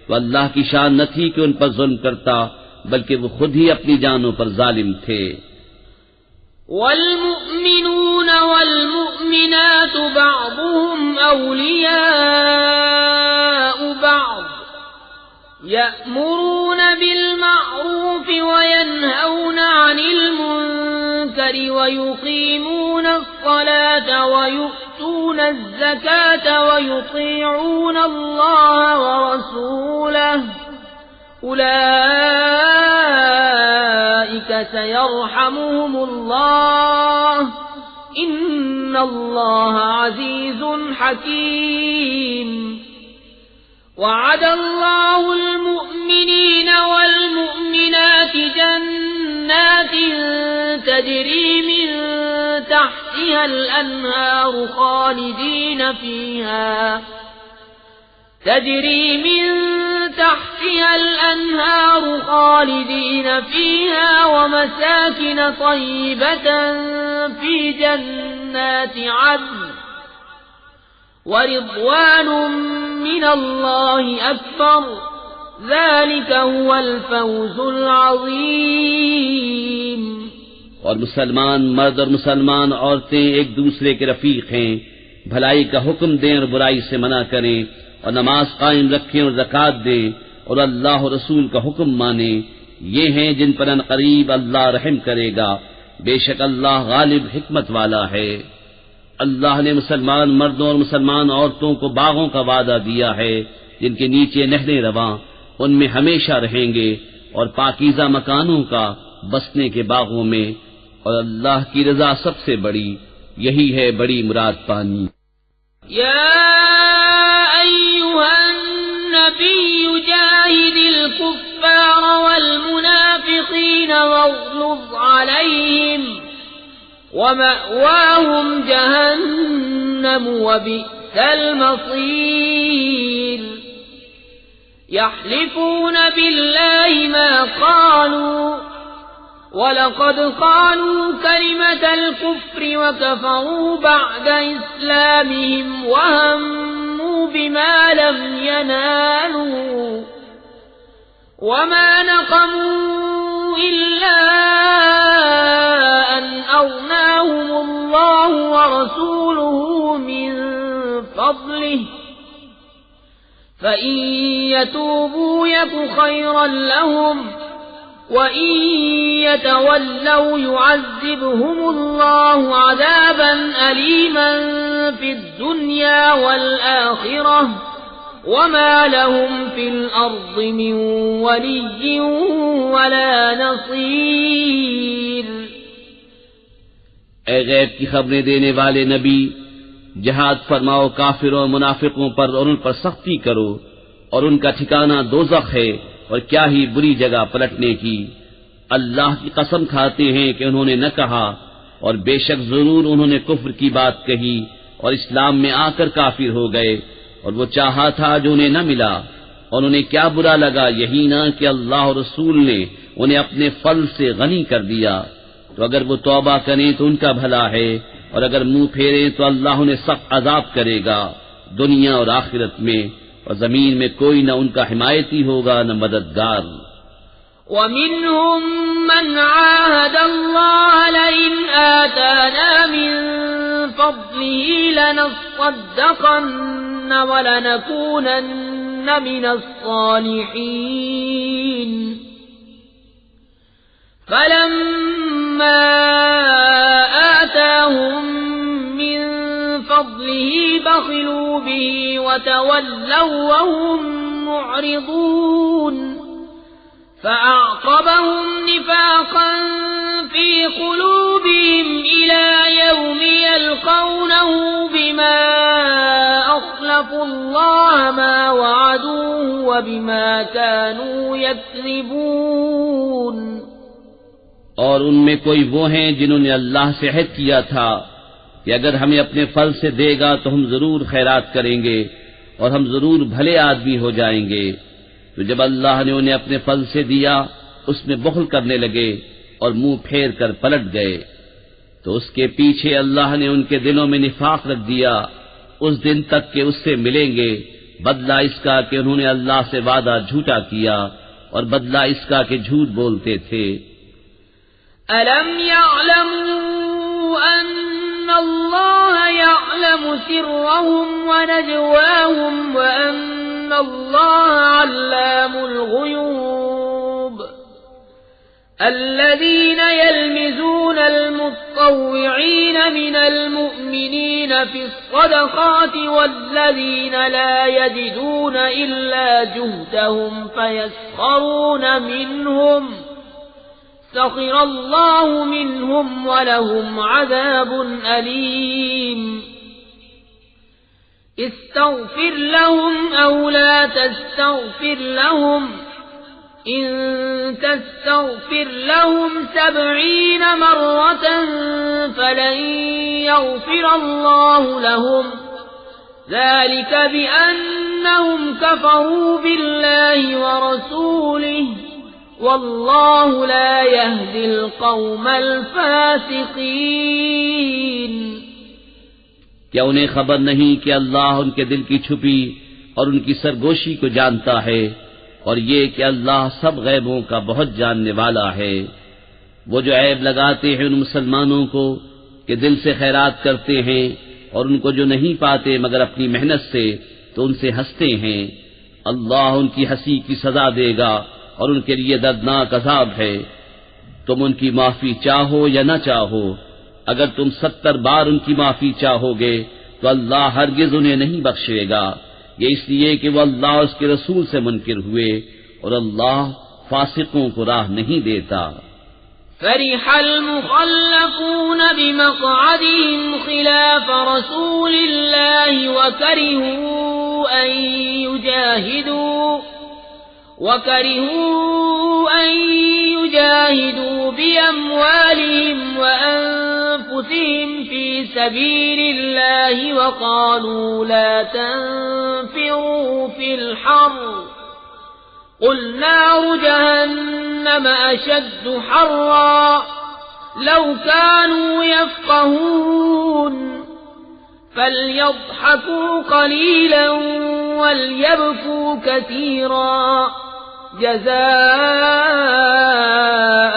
S2: تو اللہ کی شان نہ تھی کہ ان پر ظلم کرتا، بلکہ وہ خود ہی اپنی جانوں پر ظالم تھے.
S1: والمؤمنون والمؤمنات بعضهم أولياء بعض يأمرون بالمعروف وينهون عن المنكر ويقيمون الصلاة ويؤتون الزكاة ويطيعون الله ورسوله أولئك سيرحمهم الله إن الله عزيز حكيم. وعد الله المؤمنين والمؤمنات جنات تجري من تحتها الأنهار خالدين فيها ومساكن طيبة في جنات عدن ورضوان من الله أكبر ذلك هو الفوز العظيم.
S2: اور مسلمان مرد اور مسلمان عورتیں ایک دوسرے کے رفیق ہیں، بھلائی کا حکم دیں اور برائی سے منع کریں، اور نماز قائم رکھیں اور زکوٰۃ دیں، اور اللہ و رسول کا حکم مانیں. یہ ہیں جن پر عنقریب اللہ رحم کرے گا، بے شک اللہ غالب حکمت والا ہے. اللہ نے مسلمان مردوں اور مسلمان عورتوں کو باغوں کا وعدہ دیا ہے جن کے نیچے نہریں رواں، ان میں ہمیشہ رہیں گے، اور پاکیزہ مکانوں کا بسنے کے باغوں میں، اور اللہ کی رضا سب سے بڑی، یہی ہے بڑی مراد پانی.
S1: یا ایھا النبی جاہد الکفار والمنافقین واغلظ علیہم ومأواہم جہنم وبئس المصیر. يحلفون بالله ما قالوا وَلَقَدْ قَالُوا كَلِمَةَ الْكُفْرِ وَكَفَرُوا بَعْدَ إِسْلَامِهِمْ وَهَمُّوا بِمَا لَمْ يَنَالُوا وَمَا نَقَمُوا إِلَّا أَنْ أَغْنَاهُمُ اللَّهُ وَرَسُولُهُ مِنْ فَضْلِهِ فَإِنْ يَتُوبُوا يَكُ خَيْرًا لَهُمْ وَإِنْ يَتَوَلَّوْا يُعَذِّبْهُمُ اللَّهُ عَذَابًا أَلِيمًا فِي الدُّنْيَا وَالْآخِرَةِ وَمَا لَهُمْ فِي الْأَرْضِ مِنْ وَلِيٍّ وَلَا نَصِيرٍ.
S2: اے غیب کی خبریں دینے والے نبی، جہاد فرماؤ کافروں اور منافقوں پر اور ان پر سختی کرو، اور ان کا ٹھکانہ دوزخ ہے، اور کیا ہی بری جگہ پلٹنے کی. اللہ کی قسم کھاتے ہیں کہ انہوں نے نہ کہا، اور بے شک ضرور انہوں نے کفر کی بات کہی اور اسلام میں آ کر کافر ہو گئے، اور وہ چاہا تھا جو انہیں نہ ملا، اور انہیں کیا برا لگا یہی نہ کہ اللہ اور رسول نے انہیں اپنے فضل سے غنی کر دیا. تو اگر وہ توبہ کریں تو ان کا بھلا ہے، اور اگر منہ پھیریں تو اللہ انہیں سخت عذاب کرے گا دنیا اور آخرت میں، اور زمین میں کوئی نہ ان کا حمایتی ہوگا نہ مددگار.
S1: وَمِنْهُمْ مَنْ عَاهَدَ اللَّهَ لَئِنْ آتَانَا مِنْ فَضْلِهِ لَنَصَّدَّقَنَّ وَلَنَكُونَنَّ مِنَ الصَّالِحِينَ فَلَمَّا آتَاهُمْ مِنْ فَضْلِهِ بَخِلُوا بِهِ وَتَوَلَّوْا وَهُمْ مُعْرِضُونَ فَأَعْقَبَهُمْ نِفَاقًا فِي قُلُوبِهِمْ إِلَى يَوْمِ يَلْقَوْنَهُ بِمَا أَخْلَفُوا اللَّهَ مَا وَعَدُوهُ وَبِمَا كَانُوا يَكْذِبُونَ.
S2: اور ان میں کوئی وہ ہیں جنہوں نے اللہ سے عہد کیا تھا کہ اگر ہمیں اپنے فضل سے دے گا تو ہم ضرور خیرات کریں گے اور ہم ضرور بھلے آدمی ہو جائیں گے، تو جب اللہ نے انہیں اپنے فضل سے دیا اس میں بخل کرنے لگے اور منہ پھیر کر پلٹ گئے، تو اس کے پیچھے اللہ نے ان کے دلوں میں نفاق رکھ دیا اس دن تک کہ اس سے ملیں گے، بدلہ اس کا کہ انہوں نے اللہ سے وعدہ جھوٹا کیا اور بدلہ اس کا کہ جھوٹ بولتے تھے۔
S1: أَلَمْ يَعْلَمُوا أَنَّ اللَّهَ يَعْلَمُ سِرَّهُمْ وَنَجْوَاهُمْ وَأَنَّ اللَّهَ عَلَّامُ الْغُيُوبِ الَّذِينَ يَلْمِزُونَ الْمُطَّوِّعِينَ مِنَ الْمُؤْمِنِينَ فِي الصَّدَقَاتِ وَالَّذِينَ لَا يَجِدُونَ إِلَّا جُهْدَهُمْ فَيَسْخَرُونَ مِنْهُمْ سخر الله منهم ولهم عذاب أليم استغفر لهم أو لا تستغفر لهم إن تستغفر لهم 70 مرة فلن يغفر الله لهم ذلك بأنهم كفروا بالله ورسوله واللہ لا يهدي القوم الفاسقین۔
S2: کیا انہیں خبر نہیں کہ اللہ ان کے دل کی چھپی اور ان کی سرگوشی کو جانتا ہے، اور یہ کہ اللہ سب غیبوں کا بہت جاننے والا ہے۔ وہ جو عیب لگاتے ہیں ان مسلمانوں کو کہ دل سے خیرات کرتے ہیں اور ان کو جو نہیں پاتے مگر اپنی محنت سے، تو ان سے ہنستے ہیں، اللہ ان کی ہنسی کی سزا دے گا اور ان کے لیے دردناک عذاب ہے۔ تم ان کی معافی چاہو یا نہ چاہو، اگر تم 70 بار ان کی معافی چاہو گے تو اللہ ہرگز انہیں نہیں بخشے گا، یہ اس لیے کہ وہ اللہ اور اس کے رسول سے منکر ہوئے، اور اللہ فاسقوں کو راہ نہیں دیتا۔
S1: فرح المخلفون بمقعدهم خلاف رسول الله وكرهوا أن يجاهدوا بأموالهم وأنفسهم في سبيل الله وقالوا لا تنفروا في الحر قل نار جهنم أشد حرا لو كانوا يفقهون فليضحكوا قليلا وليبكوا كثيرا جزاء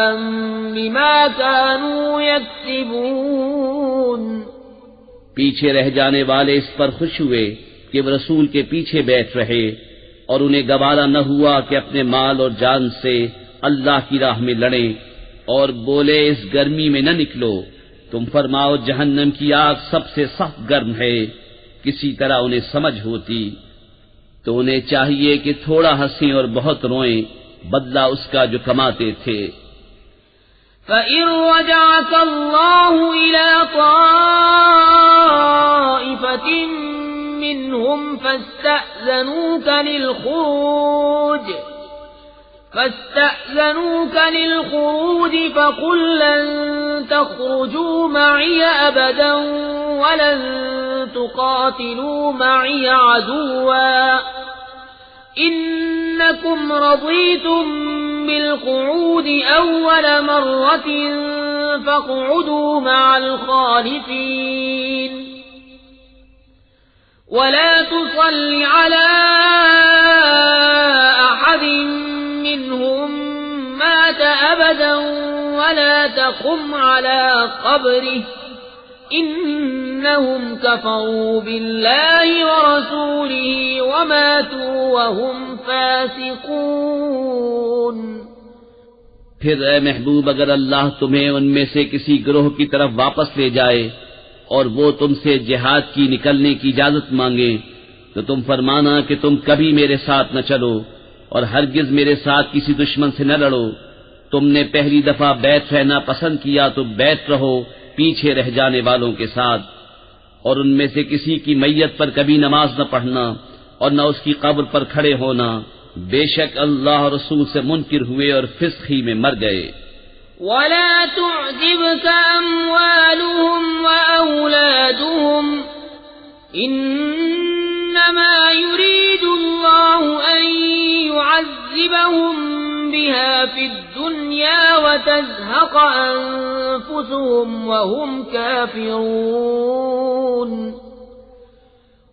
S1: بما كانوا يكسبون۔
S2: پیچھے رہ جانے والے اس پر خوش ہوئے کہ وہ رسول کے پیچھے بیٹھ رہے، اور انہیں گوارا نہ ہوا کہ اپنے مال اور جان سے اللہ کی راہ میں لڑیں، اور بولے اس گرمی میں نہ نکلو، تم فرماؤ جہنم کی آگ سب سے سخت گرم ہے، کسی طرح انہیں سمجھ ہوتی تو انہیں چاہیے کہ تھوڑا ہنسیں اور بہت روئیں، بدلہ اس کا جو کماتے تھے۔
S1: فَإِن رَّجَعَكَ اللَّهُ إِلَىٰ طَائِفَةٍ مِّنْهُمْ فاستأذنوك للخروج فقل لن تخرجوا معي أبدا ولن تقاتلوا معي عدوا إنكم رضيتم بالقعود أول مرة فاقعدوا مع الخالفين ولا تصل على أحد منهم مات أبدا ولا تقم على قبره إنهم كفروا بالله ورسوله وماتوا وهم فاسقون۔
S2: پھر اے محبوب اگر اللہ تمہیں ان میں سے کسی گروہ کی طرف واپس لے جائے اور وہ تم سے جہاد کی نکلنے کی اجازت مانگے تو تم فرمانا کہ تم کبھی میرے ساتھ نہ چلو اور ہرگز میرے ساتھ کسی دشمن سے نہ لڑو، تم نے پہلی دفعہ بیت رہنا پسند کیا تو بیت رہو پیچھے رہ جانے والوں کے ساتھ، اور ان میں سے کسی کی میت پر کبھی نماز نہ پڑھنا اور نہ اس کی قبر پر کھڑے ہونا، بے شک اللہ اور رسول سے منکر ہوئے اور فسق ہی میں مر گئے۔
S1: ولا تعجبك أموالهم وأولادهم إنما يريد الله أن يعذبهم بها في الدنيا وتزهق أنفسهم وهم كافرون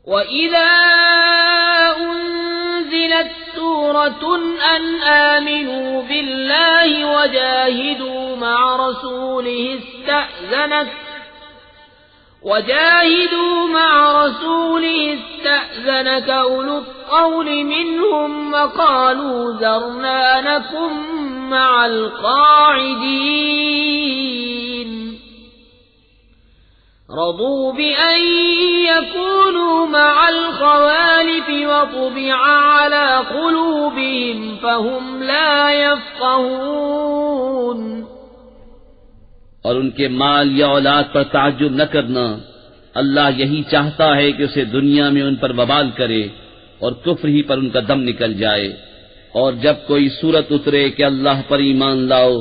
S1: وإذا أنزلت سورة أن آمنوا بالله وجاهدوا مع رسوله استأذنك أولو الطول منهم وقالوا ذرنا نكن مع القاعدين رضوا بأن يكونوا مع الخوالف وطبع على قلوبهم فهم لا يفقهون
S2: اور ان کے مال یا اولاد پر تعجب نہ کرنا، اللہ یہی چاہتا ہے کہ اسے دنیا میں ان پر وبال کرے اور کفر ہی پر ان کا دم نکل جائے، اور جب کوئی صورت اترے کہ اللہ پر ایمان لاؤ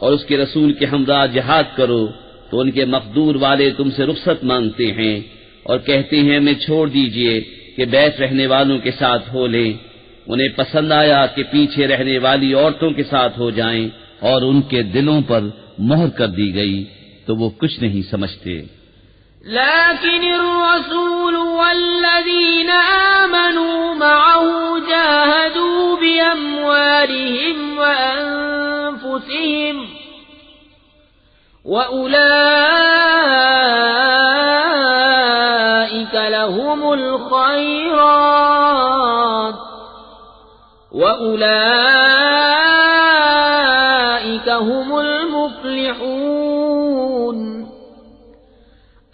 S2: اور اس کے رسول کے ہمراہ جہاد کرو تو ان کے مقدور والے تم سے رخصت مانگتے ہیں اور کہتے ہیں ہمیں چھوڑ دیجئے کہ بیٹھ رہنے والوں کے ساتھ ہو لیں، انہیں پسند آیا کہ پیچھے رہنے والی عورتوں کے ساتھ ہو جائیں،
S3: اور ان کے دلوں پر مہر کر دی گئی تو وہ کچھ نہیں سمجھتے۔
S1: لیکن الرسول والذین آمنوا معه جاہدوا بأموالهم وأنفسهم وأولئك لهم الخيرات وأولئك هم المفلحون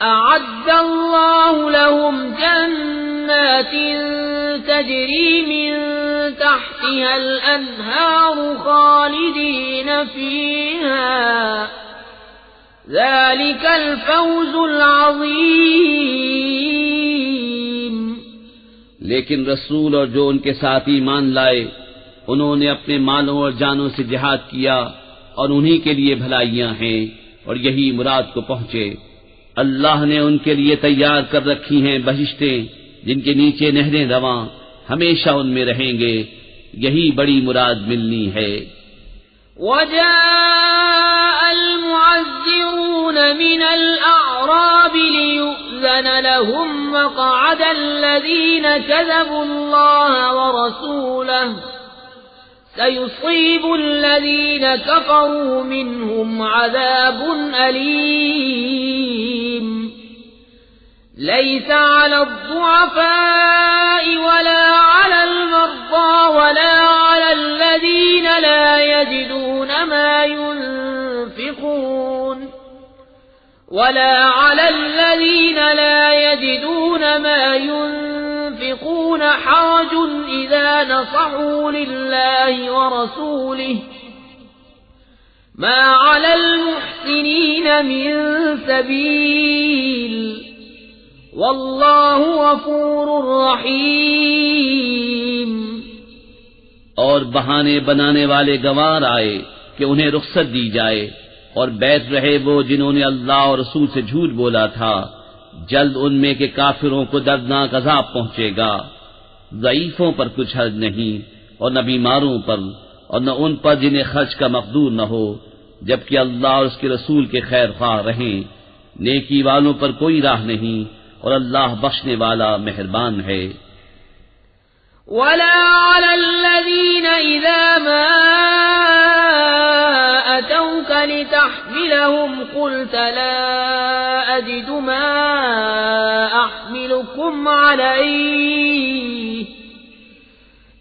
S1: أعد الله لهم جنات تجري من تحتها الأنهار خالدين فيها ذلك الفوز العظيم۔
S2: لیکن رسول اور جو ان کے ساتھ ایمان لائے انہوں نے اپنے مالوں اور جانوں سے جہاد کیا اور انہی کے لیے بھلائیاں ہیں اور یہی مراد کو پہنچے۔ اللہ نے ان کے لیے تیار کر رکھی ہیں بہشتیں جن کے نیچے نہریں رواں، ہمیشہ ان میں رہیں گے، یہی بڑی مراد ملنی ہے۔
S1: وجاء المعذرون من الأعراب ليؤذن لهم وقعد الذين كذبوا الله ورسوله سيصيب الذين كفروا منهم عذاب أليم ليس على الضعفاء ولا على المرضى ولا على الذين لا يجدون ما ينفقون حرج إذا نصحوا لله ورسوله ما على المحسنين من سبيل واللہ غفور رحیم۔
S2: اور بہانے بنانے والے گوار آئے کہ انہیں رخصت دی جائے اور بیٹھ رہے وہ جنہوں نے اللہ اور رسول سے جھوٹ بولا تھا، جلد ان میں کے کافروں کو دردناک عذاب پہنچے گا۔ ضعیفوں پر کچھ حرج نہیں اور نہ بیماروں پر اور نہ ان پر جنہیں خرچ کا مقدور نہ ہو، جبکہ اللہ اور اس کے رسول کے خیر خواہ رہیں۔ نیکی والوں پر کوئی راہ نہیں اور اللہ بخشنے والا مہربان ہے۔
S1: ولا على الذين إذا ما أتوك لتحملهم قلت لا أجد ما أحملكم عليه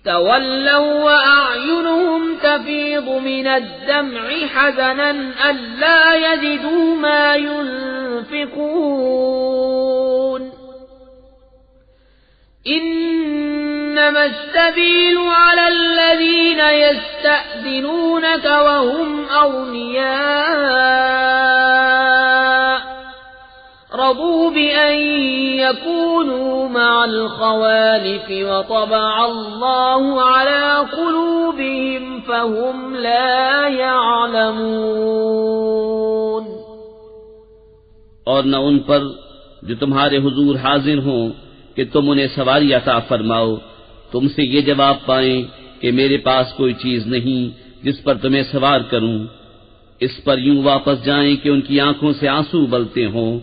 S1: تولوا وأعينهم تفيض من الدمع حزنا ألا يجدوا ما ينفقون إنما السبيل على الذين يستأذنونك وهم أغنياء رضوا بأن يكونوا مع الخوالف وطبع الله على قلوبهم فهم لا يعلمون۔
S2: اور نہ ان پر جو تمہارے حضور حاضر ہوں کہ تم انہیں سواری عطا فرماؤ، تم سے یہ جواب پائیں کہ میرے پاس کوئی چیز نہیں جس پر تمہیں سوار کروں، اس پر یوں واپس جائیں کہ ان کی آنکھوں سے آنسو ابلتے ہوں۔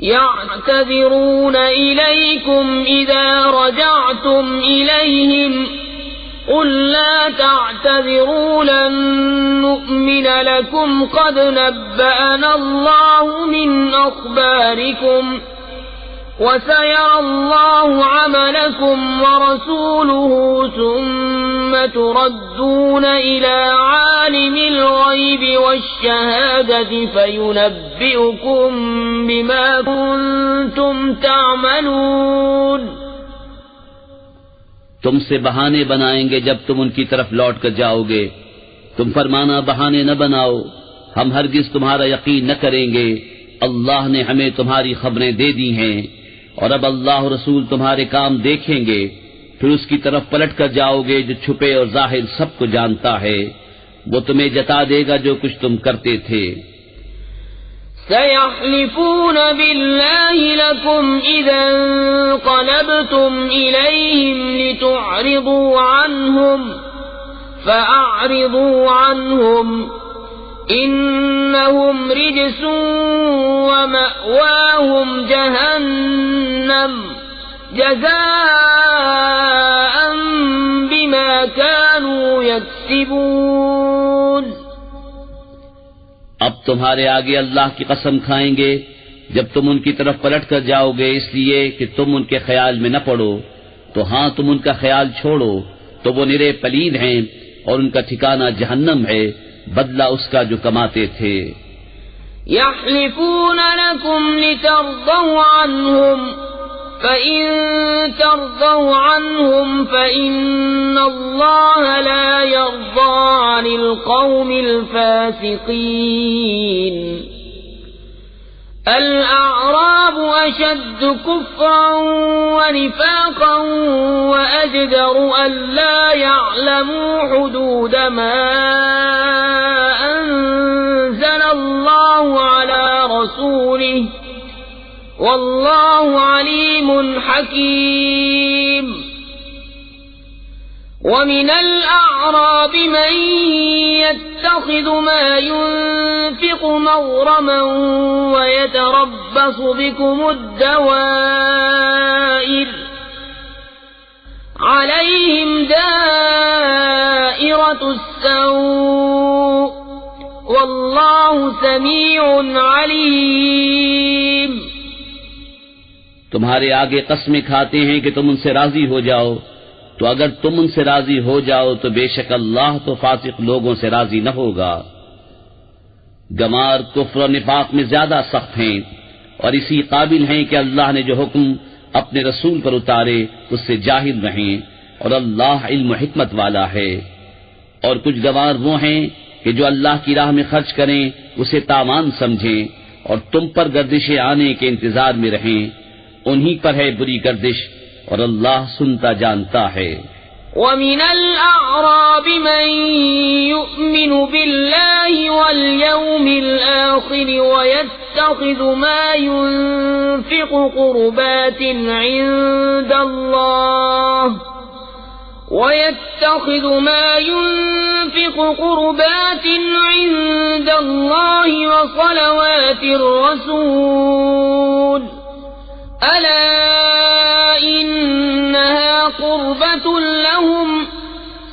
S1: يعتذرون إليكم إذا رجعتم إليهم قل لا تعتذروا لن نؤمن لكم قد نبأنا الله من أخباركم وسيرى الله عملكم ورسوله ثم تردون إلى عالم الغيب والشهادة فينبئكم بما كنتم تعملون۔
S2: تم سے بہانے بنائیں گے جب تم ان کی طرف لوٹ کر جاؤ گے، تم فرمانا بہانے نہ بناؤ، ہم ہرگز تمہارا یقین نہ کریں گے، اللہ نے ہمیں تمہاری خبریں دے دی ہیں، اور اب اللہ و رسول تمہارے کام دیکھیں گے، پھر اس کی طرف پلٹ کر جاؤ گے جو چھپے اور ظاہر سب کو جانتا ہے، وہ تمہیں جتا دے گا جو کچھ تم کرتے تھے۔
S1: سيحلفون بالله لكم إذا انقلبتم إليهم لتعرضوا عنهم فأعرضوا عنهم إنهم رجس ومأواهم جهنم جزاء بما كانوا يكسبون۔
S2: اب تمہارے آگے اللہ کی قسم کھائیں گے جب تم ان کی طرف پلٹ کر جاؤ گے، اس لیے کہ تم ان کے خیال میں نہ پڑو، تو ہاں تم ان کا خیال چھوڑو تو وہ نرے پلید ہیں اور ان کا ٹھکانہ جہنم ہے، بدلہ اس کا جو کماتے تھے۔
S1: يحلفون لكم لترضوا عنهم فإن ترضوا عنهم فإن الله لا يرضى عن القوم الفاسقين۔ الأعراب أشد كفرا ونفاقا وأجدر ألا يعلموا حدود ما أنزل الله على رسوله والله عليم حكيم۔ ومن الأعراب من يتخذ ما ينفق مغرما ويتربص بكم الدوائر عليهم دائرة السوء والله سميع عليم۔
S2: تمہارے آگے قسمیں کھاتے ہیں کہ تم ان سے راضی ہو جاؤ، تو اگر تم ان سے راضی ہو جاؤ تو بے شک اللہ تو فاسق لوگوں سے راضی نہ ہوگا۔ گمار کفر و نفاق میں زیادہ سخت ہیں اور اسی قابل ہیں کہ اللہ نے جو حکم اپنے رسول پر اتارے اس سے جاہل رہیں، اور اللہ علم و حکمت والا ہے۔ اور کچھ گوار وہ ہیں کہ جو اللہ کی راہ میں خرچ کریں اسے تاوان سمجھیں اور تم پر گردشیں آنے کے انتظار میں رہیں، انہی پر ہے بری گردش اور اللہ سنتا جانتا ہے۔
S1: وَمِنَ الْأَعْرَابِ مَن يُؤْمِنُ بِاللَّهِ وَالْيَوْمِ الْآخِرِ وَيَتَّخِذُ مَا يُنفِقُ قُرُبَاتٍ عِندَ اللَّهِ وَصَلَوَاتِ الرَّسُولِ أَلَا إِنَّهَا قُرْبَةٌ لَهُمْ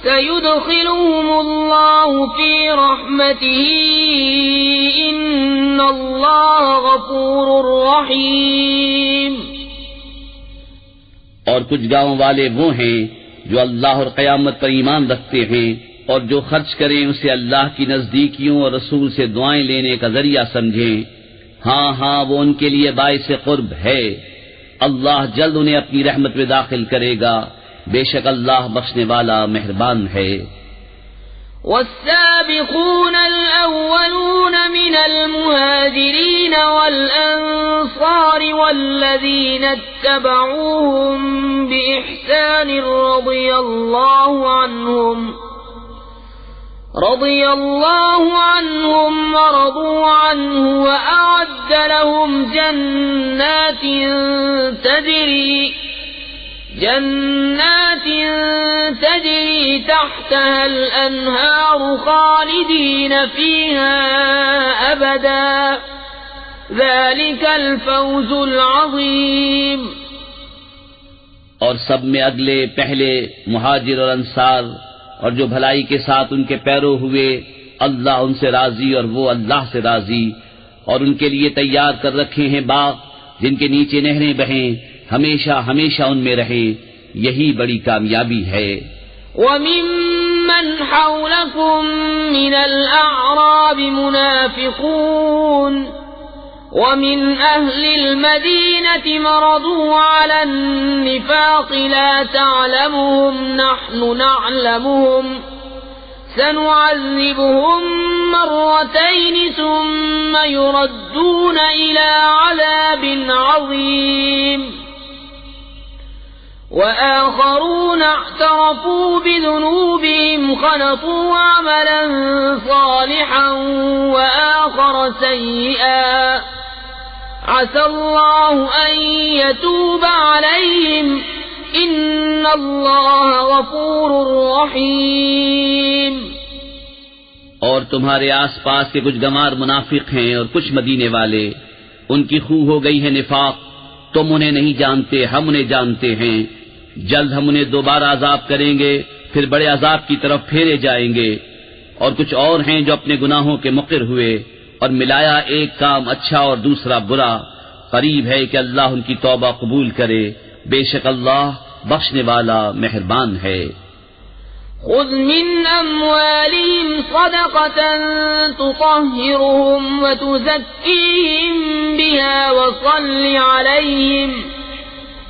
S1: سَيُدْخِلُهُمُ اللَّهُ فِي رَحْمَتِهِ إِنَّ اللَّهَ غَفُورٌ رَحِيمٌ۔
S2: اور کچھ گاؤں والے وہ ہیں جو اللہ اور قیامت پر ایمان رکھتے ہیں اور جو خرچ کریں اسے اللہ کی نزدیکیوں اور رسول سے دعائیں لینے کا ذریعہ سمجھیں، ہاں ہاں وہ ان کے لیے باعث قرب ہے، اللہ جلد انہیں اپنی رحمت میں داخل کرے گا، بے شک اللہ بخشنے والا مہربان ہے۔
S1: والسابقون الأولون من المهاجرين والأنصار والذين اتبعوهم بإحسان رضي الله عنهم رضي الله عنهم ورضوا عنه وأعد لهم جنات تجري تحتها الأنهار خالدين فيها أبدا ذلك الفوز العظيم.
S2: اور سب میں اگلے پہلے مہاجر اور انصار اور جو بھلائی کے ساتھ ان کے پیرو ہوئے، اللہ ان سے راضی اور وہ اللہ سے راضی، اور ان کے لیے تیار کر رکھے ہیں باغ جن کے نیچے نہریں بہیں، ہمیشہ ہمیشہ ان میں رہیں، یہی بڑی کامیابی ہے.
S1: وَمِمَّنْ حَوْلَكُمْ مِنَ الْأَعْرَابِ مُنَافِقُونَ وَمِنْ أَهْلِ الْمَدِينَةِ مَرَضُوا عَلَى النِّفَاقِ لَا تَعْلَمُهُمْ نَحْنُ نَعْلَمُهُمْ سَنُعَذِّبُهُمْ مَرَّتَيْنِ ثُمَّ يُرَدُّونَ إِلَى عَذَابٍ عَظِيمٍ. وآخرون اعترفوا بذنوبهم خلطوا عملا صالحا وآخر سيئا عسى الله أن يتوب عليهم إن الله غفور رحيم.
S2: اور تمہارے آس پاس کے کچھ گمار منافق ہیں اور کچھ مدینے والے، ان کی خو ہو گئی ہے نفاق. تم انہیں نہیں جانتے، ہم انہیں جانتے ہیں. جلد ہم انہیں دوبارہ عذاب کریں گے، پھر بڑے عذاب کی طرف پھیرے جائیں گے. اور کچھ اور ہیں جو اپنے گناہوں کے مقر ہوئے اور ملایا ایک کام اچھا اور دوسرا برا. قریب ہے کہ اللہ ان کی توبہ قبول کرے، بے شک اللہ بخشنے والا مہربان ہے.
S1: خذ من أموالهم صدقة تطهرهم وتزكيهم بها وصل عليهم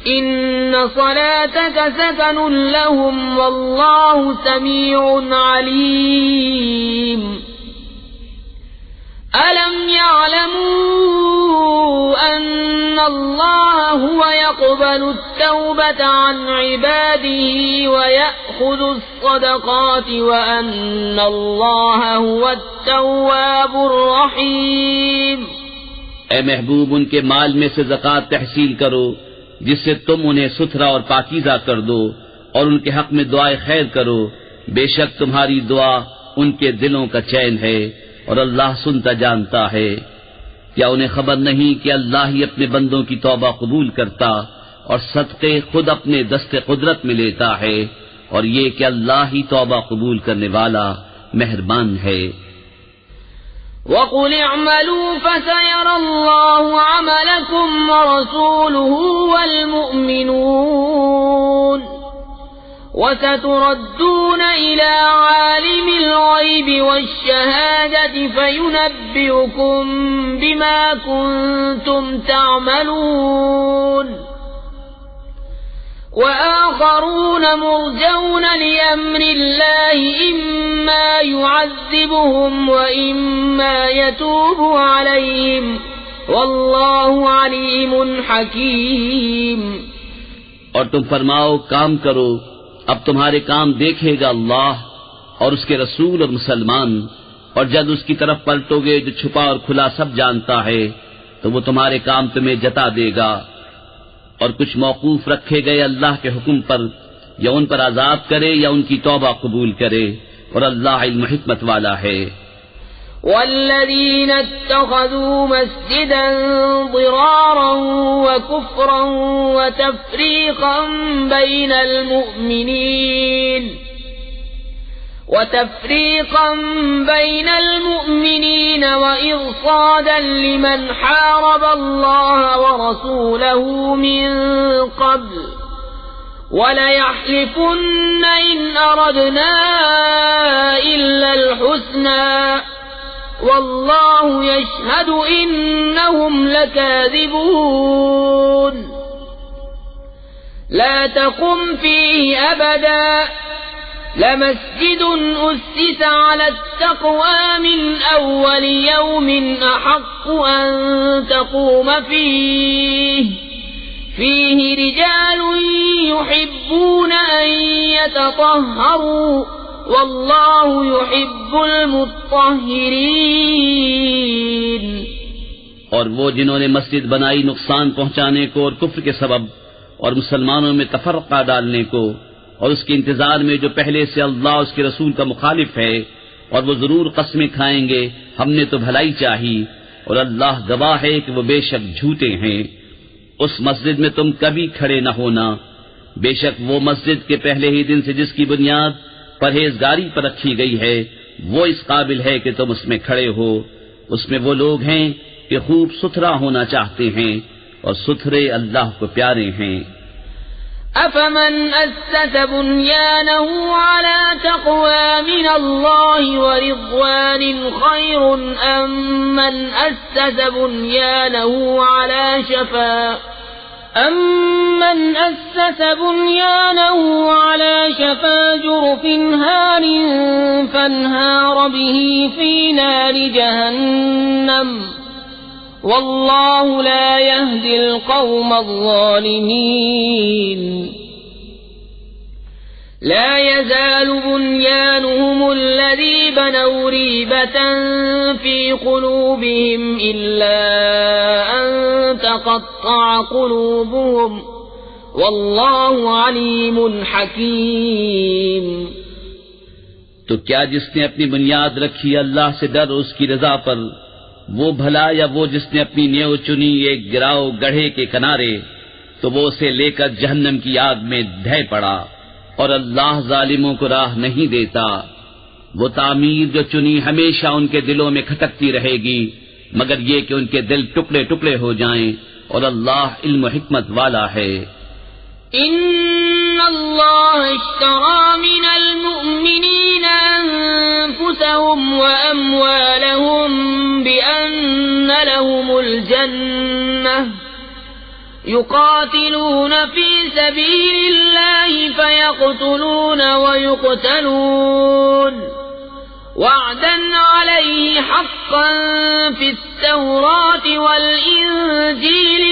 S1: إن صلاتك سكن لهم والله سميع عليم. ألم يعلموا أن الله هو يقبل التوبة عن عباده ويأخذ الصدقات وأن الله هو التواب الرحيم.
S2: اے محبوب، ان کے مال میں سے زکوٰۃ تحصیل کرو جس سے تم انہیں ستھرا اور پاکیزہ کر دو، اور ان کے حق میں دعائے خیر کرو. بے شک تمہاری دعا ان کے دلوں کا چین ہے اور اللہ سنتا جانتا ہے. کیا انہیں خبر نہیں کہ اللہ ہی اپنے بندوں کی توبہ قبول کرتا اور صدقے خود اپنے دست قدرت میں لیتا ہے، اور یہ کہ اللہ ہی توبہ قبول کرنے والا مہربان ہے.
S1: وَقُلِ اعْمَلُوا فَسَيَرَى اللَّهُ عَمَلَكُمْ وَرَسُولُهُ وَالْمُؤْمِنُونَ وَسَتُرَدُّونَ إِلَى عَالِمِ الْغَيْبِ وَالشَّهَادَةِ فَيُنَبِّئُكُم بِمَا كُنتُمْ تَعْمَلُونَ. وآخرون مرجون لأمر الله إما يعذبهم وإما يتوب عليهم والله عليم حكيم.
S2: اور تم فرماؤ کام کرو، اب تمہارے کام دیکھے گا اللہ اور اس کے رسول اور مسلمان، اور جب اس کی طرف پلٹو گے جو چھپا اور کھلا سب جانتا ہے تو وہ تمہارے کام تمہیں جتا دے گا. اور کچھ موقوف رکھے گئے اللہ کے حکم پر، یا ان پر عذاب کرے یا ان کی توبہ قبول کرے، اور اللہ علم حکمت والا ہے.
S1: والذين اتخذوا مسجدا ضرارا وكفرا وتفريقا بين المؤمنين وإرصادا لمن حارب الله ورسوله من قبل وليحلفن إن أردنا إلا الحسنى والله يشهد إنهم لكاذبون. لا تقم فيه أبدا لمسجد أسس على التقوى من أول يوم أحق أن تقوم فيه رجال يحبون أن يتطهروا واللہ يحب المطہرین۔
S2: اور وہ جنہوں نے مسجد بنائی نقصان پہنچانے کو اور کفر کے سبب اور مسلمانوں میں تفرقہ ڈالنے کو، اور اس کے انتظار میں جو پہلے سے اللہ اس کے رسول کا مخالف ہے، اور وہ ضرور قسمیں کھائیں گے ہم نے تو بھلائی چاہی، اور اللہ گواہ ہے کہ وہ بے شک جھوٹے ہیں۔ اس مسجد میں تم کبھی کھڑے نہ ہونا، بے شک وہ مسجد کے پہلے ہی دن سے جس کی بنیاد پرہیزگاری پر رکھی گئی ہے وہ اس قابل ہے کہ تم اس میں کھڑے ہو۔ اس میں وہ لوگ ہیں کہ خوب ستھرا ہونا چاہتے ہیں اور ستھرے اللہ کو پیارے ہیں۔
S1: أفمن أسس بنيانه على تقوى من الله ورضوان خير أم من أسس بنيانه على شفا جرف هار فانهار به في نار جهنم واللہ لا يهدی القوم الظالمین۔ لا يزال بنيانهم الذي بنوا ريبة في قلوبهم إلا أن تقطع قلوبهم واللہ علیم حکیم۔
S2: تو کیا جس نے اپنی بنیاد رکھی اللہ سے ڈر اس کی رضا پر، وہ بھلا یا وہ جس نے اپنی نیو چنی ایک گراؤ گڑھے کے کنارے، تو وہ اسے لے کر جہنم کی آگ میں ڈھہ پڑا، اور اللہ ظالموں کو راہ نہیں دیتا۔ وہ تعمیر جو چنی ہمیشہ ان کے دلوں میں کھٹکتی رہے گی، مگر یہ کہ ان کے دل ٹکڑے ٹکڑے ہو جائیں، اور اللہ علم و حکمت والا ہے۔
S1: ان اللہ اشترى من المؤمنین انفسهم واموالهم بأن لهم الجنة يقاتلون في سبيل الله فيقتلون ويقتلون وعدا عليه حقا في التوراة والإنجيل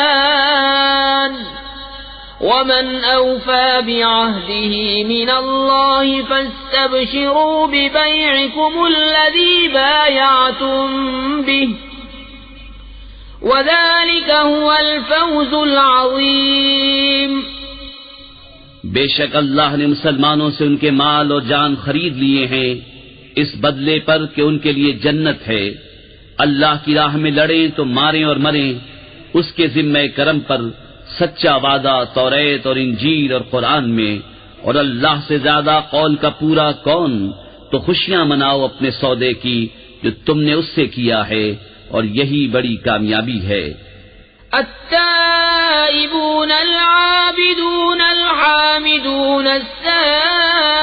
S1: والقرآن ومن أوفى بعهده من الله فاستبشروا ببيعكم الذي بايعتم به وذلك هو الفوز العظيم۔
S2: بے شک اللہ نے مسلمانوں سے ان کے مال اور جان خرید لیے ہیں اس بدلے پر کہ ان کے لیے جنت ہے، اللہ کی راہ میں لڑیں تو ماریں اور مریں، اس کے ذمہ کرم پر سچا وعدہ توریت اور انجیل اور قرآن میں، اور اللہ سے زیادہ قول کا پورا کون؟ تو خوشیاں مناؤ اپنے سودے کی جو تم نے اس سے کیا ہے، اور یہی بڑی کامیابی ہے۔
S1: التائبون العابدون الحامدون السائحون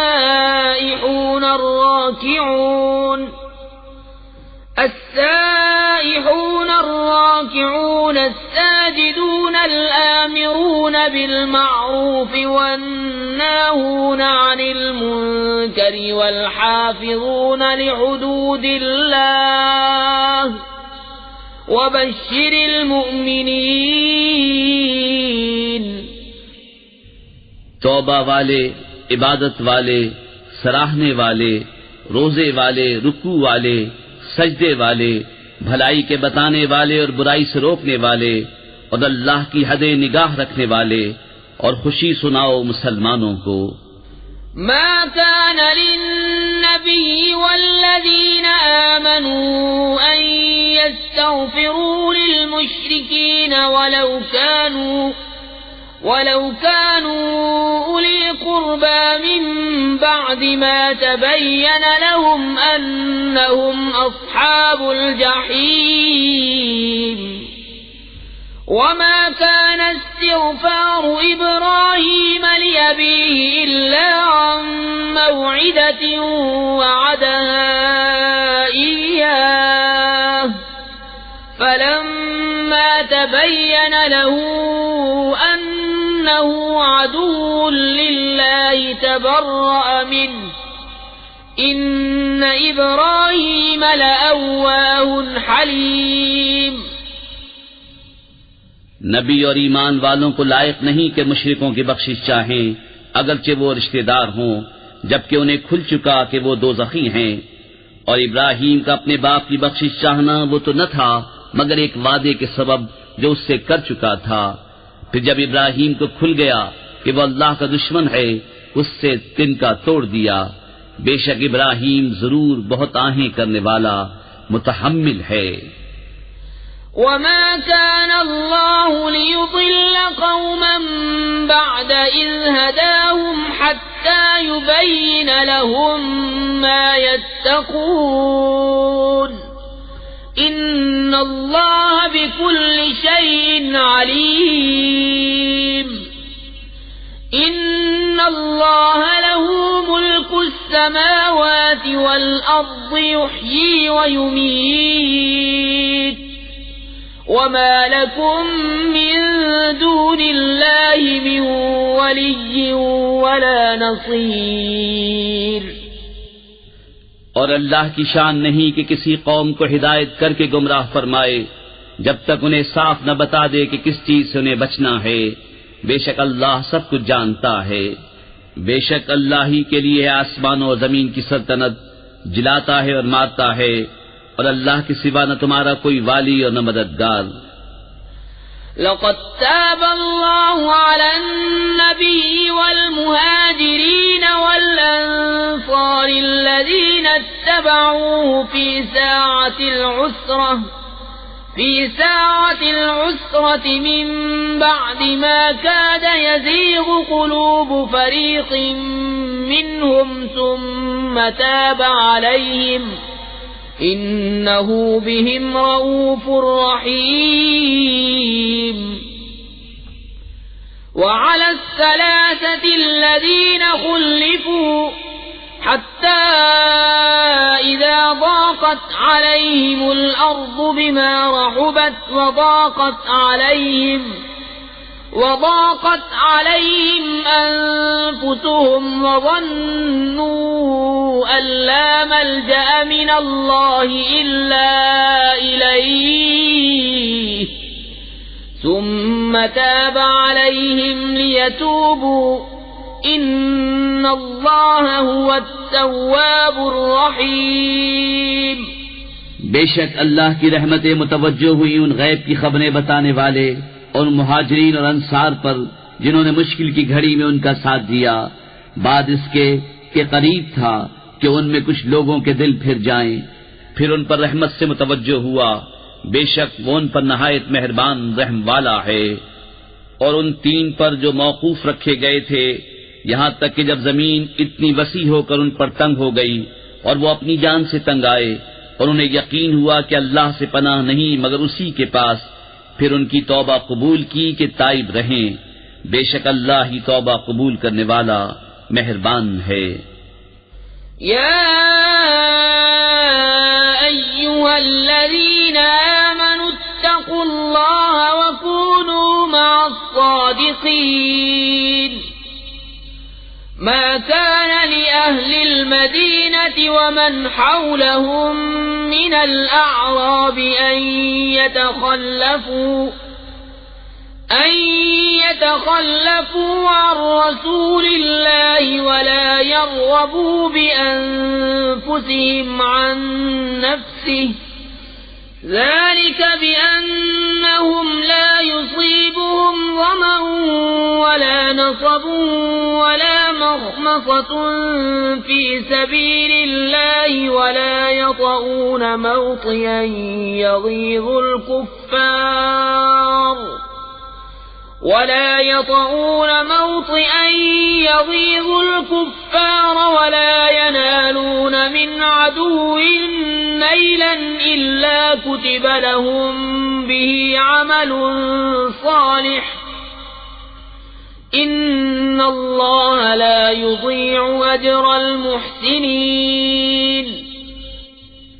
S1: الراكعون الساجدون الآمرون بالمعروف والناهون عن المنكر والحافظون لحدود الله وبشر المؤمنین۔
S2: توبہ والے، عبادت والے، سراہنے والے، روزے والے، رکوع والے، سجدے والے، بھلائی کے بتانے والے اور برائی سے روکنے والے، اور اللہ کی حد نگاہ رکھنے والے، اور خوشی سناؤ مسلمانوں کو۔
S1: ما كان للنبي والذين آمنوا أن يستغفروا للمشركين ولو كانوا أولي قربى من بعد ما تبين لهم أنهم أصحاب الجحيم وما كان استغفار إبراهيم لأبيه إلا عن موعدة وعدها إياه فلما تبين له أنه عدو لله تبرأ منه إن إبراهيم لأواه حليم۔
S2: نبی اور ایمان والوں کو لائق نہیں کہ مشرکوں کی بخشش چاہیں، اگرچہ وہ رشتہ دار ہوں، جبکہ انہیں کھل چکا کہ وہ دوزخی ہیں۔ اور ابراہیم کا اپنے باپ کی بخشش چاہنا وہ تو نہ تھا مگر ایک وعدے کے سبب جو اس سے کر چکا تھا۔ پھر جب ابراہیم کو کھل گیا کہ وہ اللہ کا دشمن ہے، اس سے تنکا توڑ دیا۔ بے شک ابراہیم ضرور بہت آہیں کرنے والا متحمل ہے۔
S1: وما كان الله ليضل قوما بعد إذ هداهم حتى يبين لهم ما يتقون إن الله بكل شيء عليم إن الله له ملك السماوات والأرض يحيي ويميت وما لكم من دون الله من ولي ولا نصير۔
S2: اور اللہ کی شان نہیں کہ کسی قوم کو ہدایت کر کے گمراہ فرمائے جب تک انہیں صاف نہ بتا دے کہ کس چیز سے انہیں بچنا ہے۔ بے شک اللہ سب کچھ جانتا ہے۔ بے شک اللہ ہی کے لیے آسمان اور زمین کی سلطنت، جلاتا ہے اور مارتا ہے، اور اللہ کے سوا نہ تمہارا کوئی والی اور نہ مددگار۔
S1: لقد تاب الله على النبي والمهاجرين والأنصار الذين اتبعوه في ساعة العسرة من بعد ما كاد يزيغ قلوب فريق منهم ثم تاب عليهم إنه بهم رؤوف رحيم۔ وعلى الثلاثة الذين خلفوا حتى إذا ضاقت عليهم الأرض بما رحبت وضاقت عليهم أنفسهم وظنوا أن لا ملجأ من الله إلا إليه ثم تاب عليهم ليتوبوا إن الله هو التواب الرحيم۔
S2: بے شک اللہ کی رحمتیں متوجہ ہوئی ان غیب کی خبریں بتانے والے اور مہاجرین اور انصار پر جنہوں نے مشکل کی گھڑی میں ان کا ساتھ دیا، بعد اس کے کہ قریب تھا کہ ان میں کچھ لوگوں کے دل پھر جائیں، پھر ان پر رحمت سے متوجہ ہوا۔ بے شک وہ ان پر نہایت مہربان رحم والا ہے۔ اور ان تین پر جو موقوف رکھے گئے تھے، یہاں تک کہ جب زمین اتنی وسیع ہو کر ان پر تنگ ہو گئی اور وہ اپنی جان سے تنگ آئے اور انہیں یقین ہوا کہ اللہ سے پناہ نہیں مگر اسی کے پاس، پھر ان کی توبہ قبول کی کہ تائب رہیں۔ بے شک اللہ ہی توبہ قبول کرنے والا مہربان ہے۔
S1: یا ایھا الذین آمنوا اتقوا اللہ وکونوا مع الصادقین۔ ما كان لأهل المدينة ومن حولهم من الأعراب أن يتخلفوا عن رسول الله ولا يرغبوا بأنفسهم عن نفسه ذلك بأنهم لا يصيبهم ظمأ ولا نصب ولا مخمصة في سبيل الله ولا يطؤون موطئا يغيظ الكفار ولا ينالون من عدو نيلا إلا كتب لهم به عمل صالح إن الله لا يضيع أجر المحسنين۔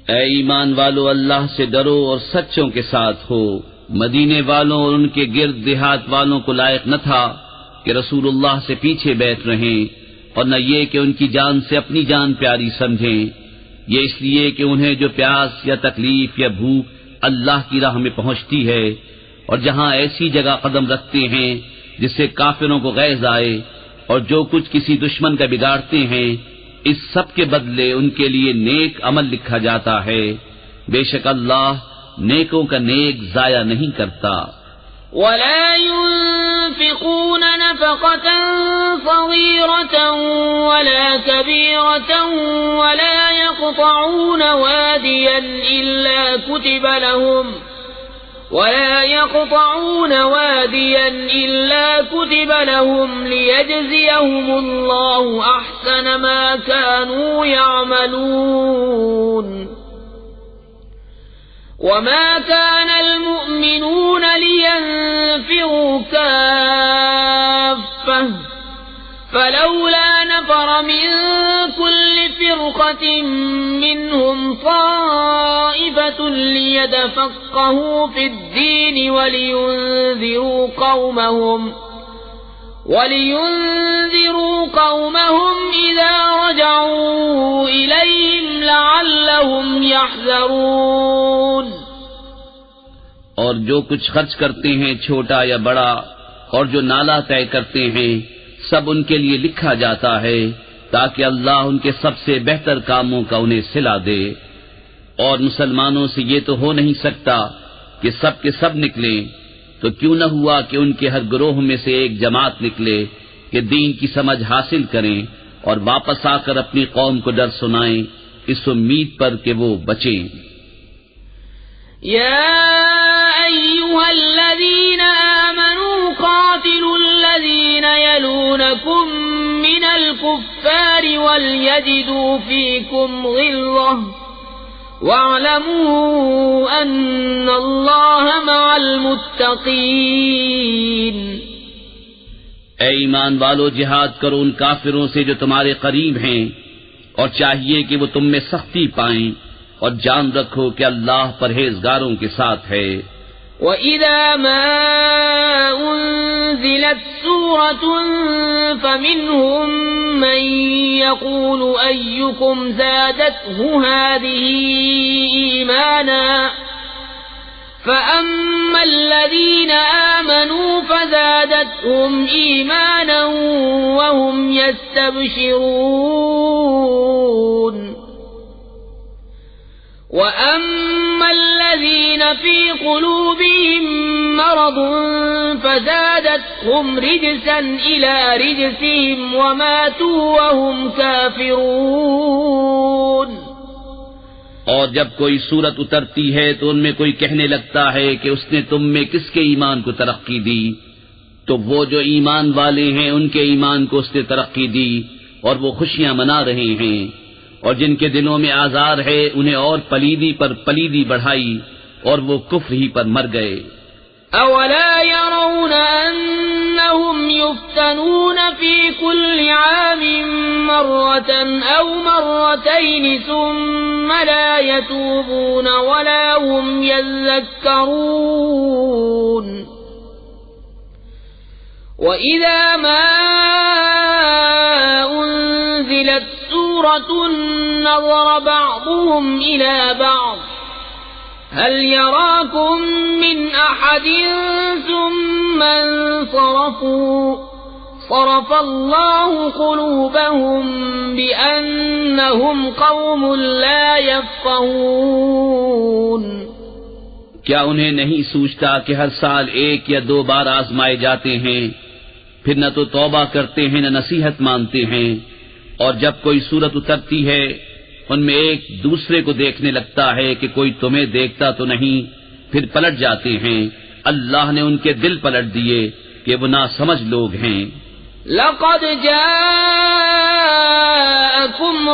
S2: اے ایمان والو، اللہ سے ڈرو اور سچوں کے ساتھ ہو۔ مدینے والوں اور ان کے گرد دیہات والوں کو لائق نہ تھا کہ رسول اللہ سے پیچھے بیٹھ رہیں، اور نہ یہ کہ ان کی جان سے اپنی جان پیاری سمجھیں، یہ اس لیے کہ انہیں جو پیاس یا تکلیف یا بھوک اللہ کی راہ میں پہنچتی ہے، اور جہاں ایسی جگہ قدم رکھتے ہیں جس سے کافروں کو غیظ آئے، اور جو کچھ کسی دشمن کا بگاڑتے ہیں اس سب کے بدلے ان کے لیے نیک عمل لکھا جاتا ہے. بے شک اللہ نیکوں کا نیک ضائع نہیں کرتا.
S1: ولا ينفقون نفقة صغيرة ولا كبيرة ولا يقطعون واديا إلا كتب لهم ليجزيهم الله أحسن ما كانوا يعملون. وما كان المؤمنون لينفروا كافة فلولا نفر من كل فرقة منهم طائفة ليتفقهوا في الدين ولينذروا قومهم إذا رجعوا إليهم لعلهم يحذرون.
S2: اور جو کچھ خرچ کرتے ہیں چھوٹا یا بڑا اور جو نالا طے کرتے ہیں سب ان کے لیے لکھا جاتا ہے تاکہ اللہ ان کے سب سے بہتر کاموں کا انہیں صلہ دے. اور مسلمانوں سے یہ تو ہو نہیں سکتا کہ سب کے سب نکلیں، تو کیوں نہ ہوا کہ ان کے ہر گروہ میں سے ایک جماعت نکلے کہ دین کی سمجھ حاصل کریں اور واپس آ کر اپنی قوم کو ڈر سنائیں اس امید پر کہ وہ بچیں.
S1: يا أيها الذين آمنوا قاتلوا الذين يلونكم من الكفار وليجدوا فيكم غلظة واعلموا أن الله مع المتقين.
S2: اے ایمان والو، جہاد کرو ان کافروں سے جو تمہارے قریب ہیں، اور چاہیے کہ وہ تم میں سختی پائیں، اور جان رکھو کہ اللہ پرہیزگاروں کے ساتھ ہے.
S1: وَإِذَا مَا أُنزِلَتْ سُورَةٌ فَمِنْهُمْ مَنْ يَقُولُ أَيُّكُمْ زَادَتْهُ هَذِهِ إِيمَانًا فَأَمَّا الَّذِينَ آمَنُوا فَزَادَتْهُمْ إِيمَانًا وَهُمْ يَسْتَبْشِرُونَ. وَأَمَّا الَّذِينَ فِي قُلُوبِهِم مَّرَضٌ فَزَادَتْهُمْ رِجْسًا إِلَى رِجْسِهِمْ وَمَاتُوا وَهُمْ كَافِرُونَ.
S2: اور جب کوئی صورت اترتی ہے تو ان میں کوئی کہنے لگتا ہے کہ اس نے تم میں کس کے ایمان کو ترقی دی، تو وہ جو ایمان والے ہیں ان کے ایمان کو اس نے ترقی دی اور وہ خوشیاں منا رہے ہیں، اور جن کے دلوں میں آزار ہے انہیں اور پلیدی پر پلیدی بڑھائی اور وہ کفر ہی پر مر گئے.
S1: اولا يرون انهم يفتنون في كل عام مرة او مرتين ثم لا يتوبون ولا هم يذكرون. وإذا ما أنزلت سورة نظر بعضهم إلى بعض هل يراكم من أحد ثم انصرفوا صرف الله قلوبهم بأنهم قوم لا يفقهون.
S2: کیا انہیں نہیں سوچتا کہ ہر سال ایک یا دو بار آزمائے جاتے ہیں، پھر نہ تو توبہ کرتے ہیں نہ نصیحت مانتے ہیں، اور جب کوئی صورت اترتی ہے ان میں ایک دوسرے کو دیکھنے لگتا ہے کہ کوئی تمہیں دیکھتا تو نہیں، پھر پلٹ جاتے ہیں. اللہ نے ان کے دل پلٹ دیے کہ وہ ناسمجھ لوگ ہیں.
S1: لقد جاءكم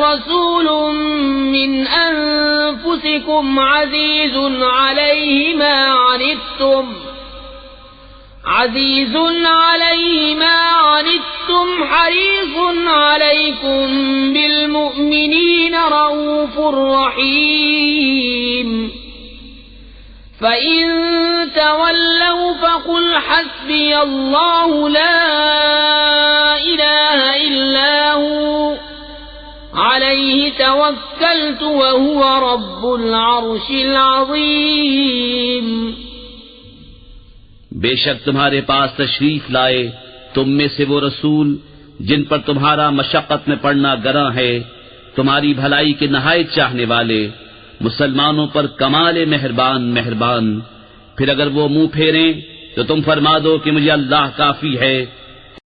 S1: رسول من أنفسكم عزيز عليه ما عنتم حريص عليكم بالمؤمنين رؤوف رحيم. فإن تولوا فقل حسبي الله لا إله إلا هو عليه توكلت وهو رب العرش العظيم.
S2: بے شک تمہارے پاس تشریف لائے تم میں سے وہ رسول جن پر تمہارا مشقت میں پڑنا گراں ہے، تمہاری بھلائی کے نہایت چاہنے والے، مسلمانوں پر کمال مہربان۔ پھر اگر وہ منہ پھیریں تو تم فرما دو کہ مجھے اللہ کافی ہے،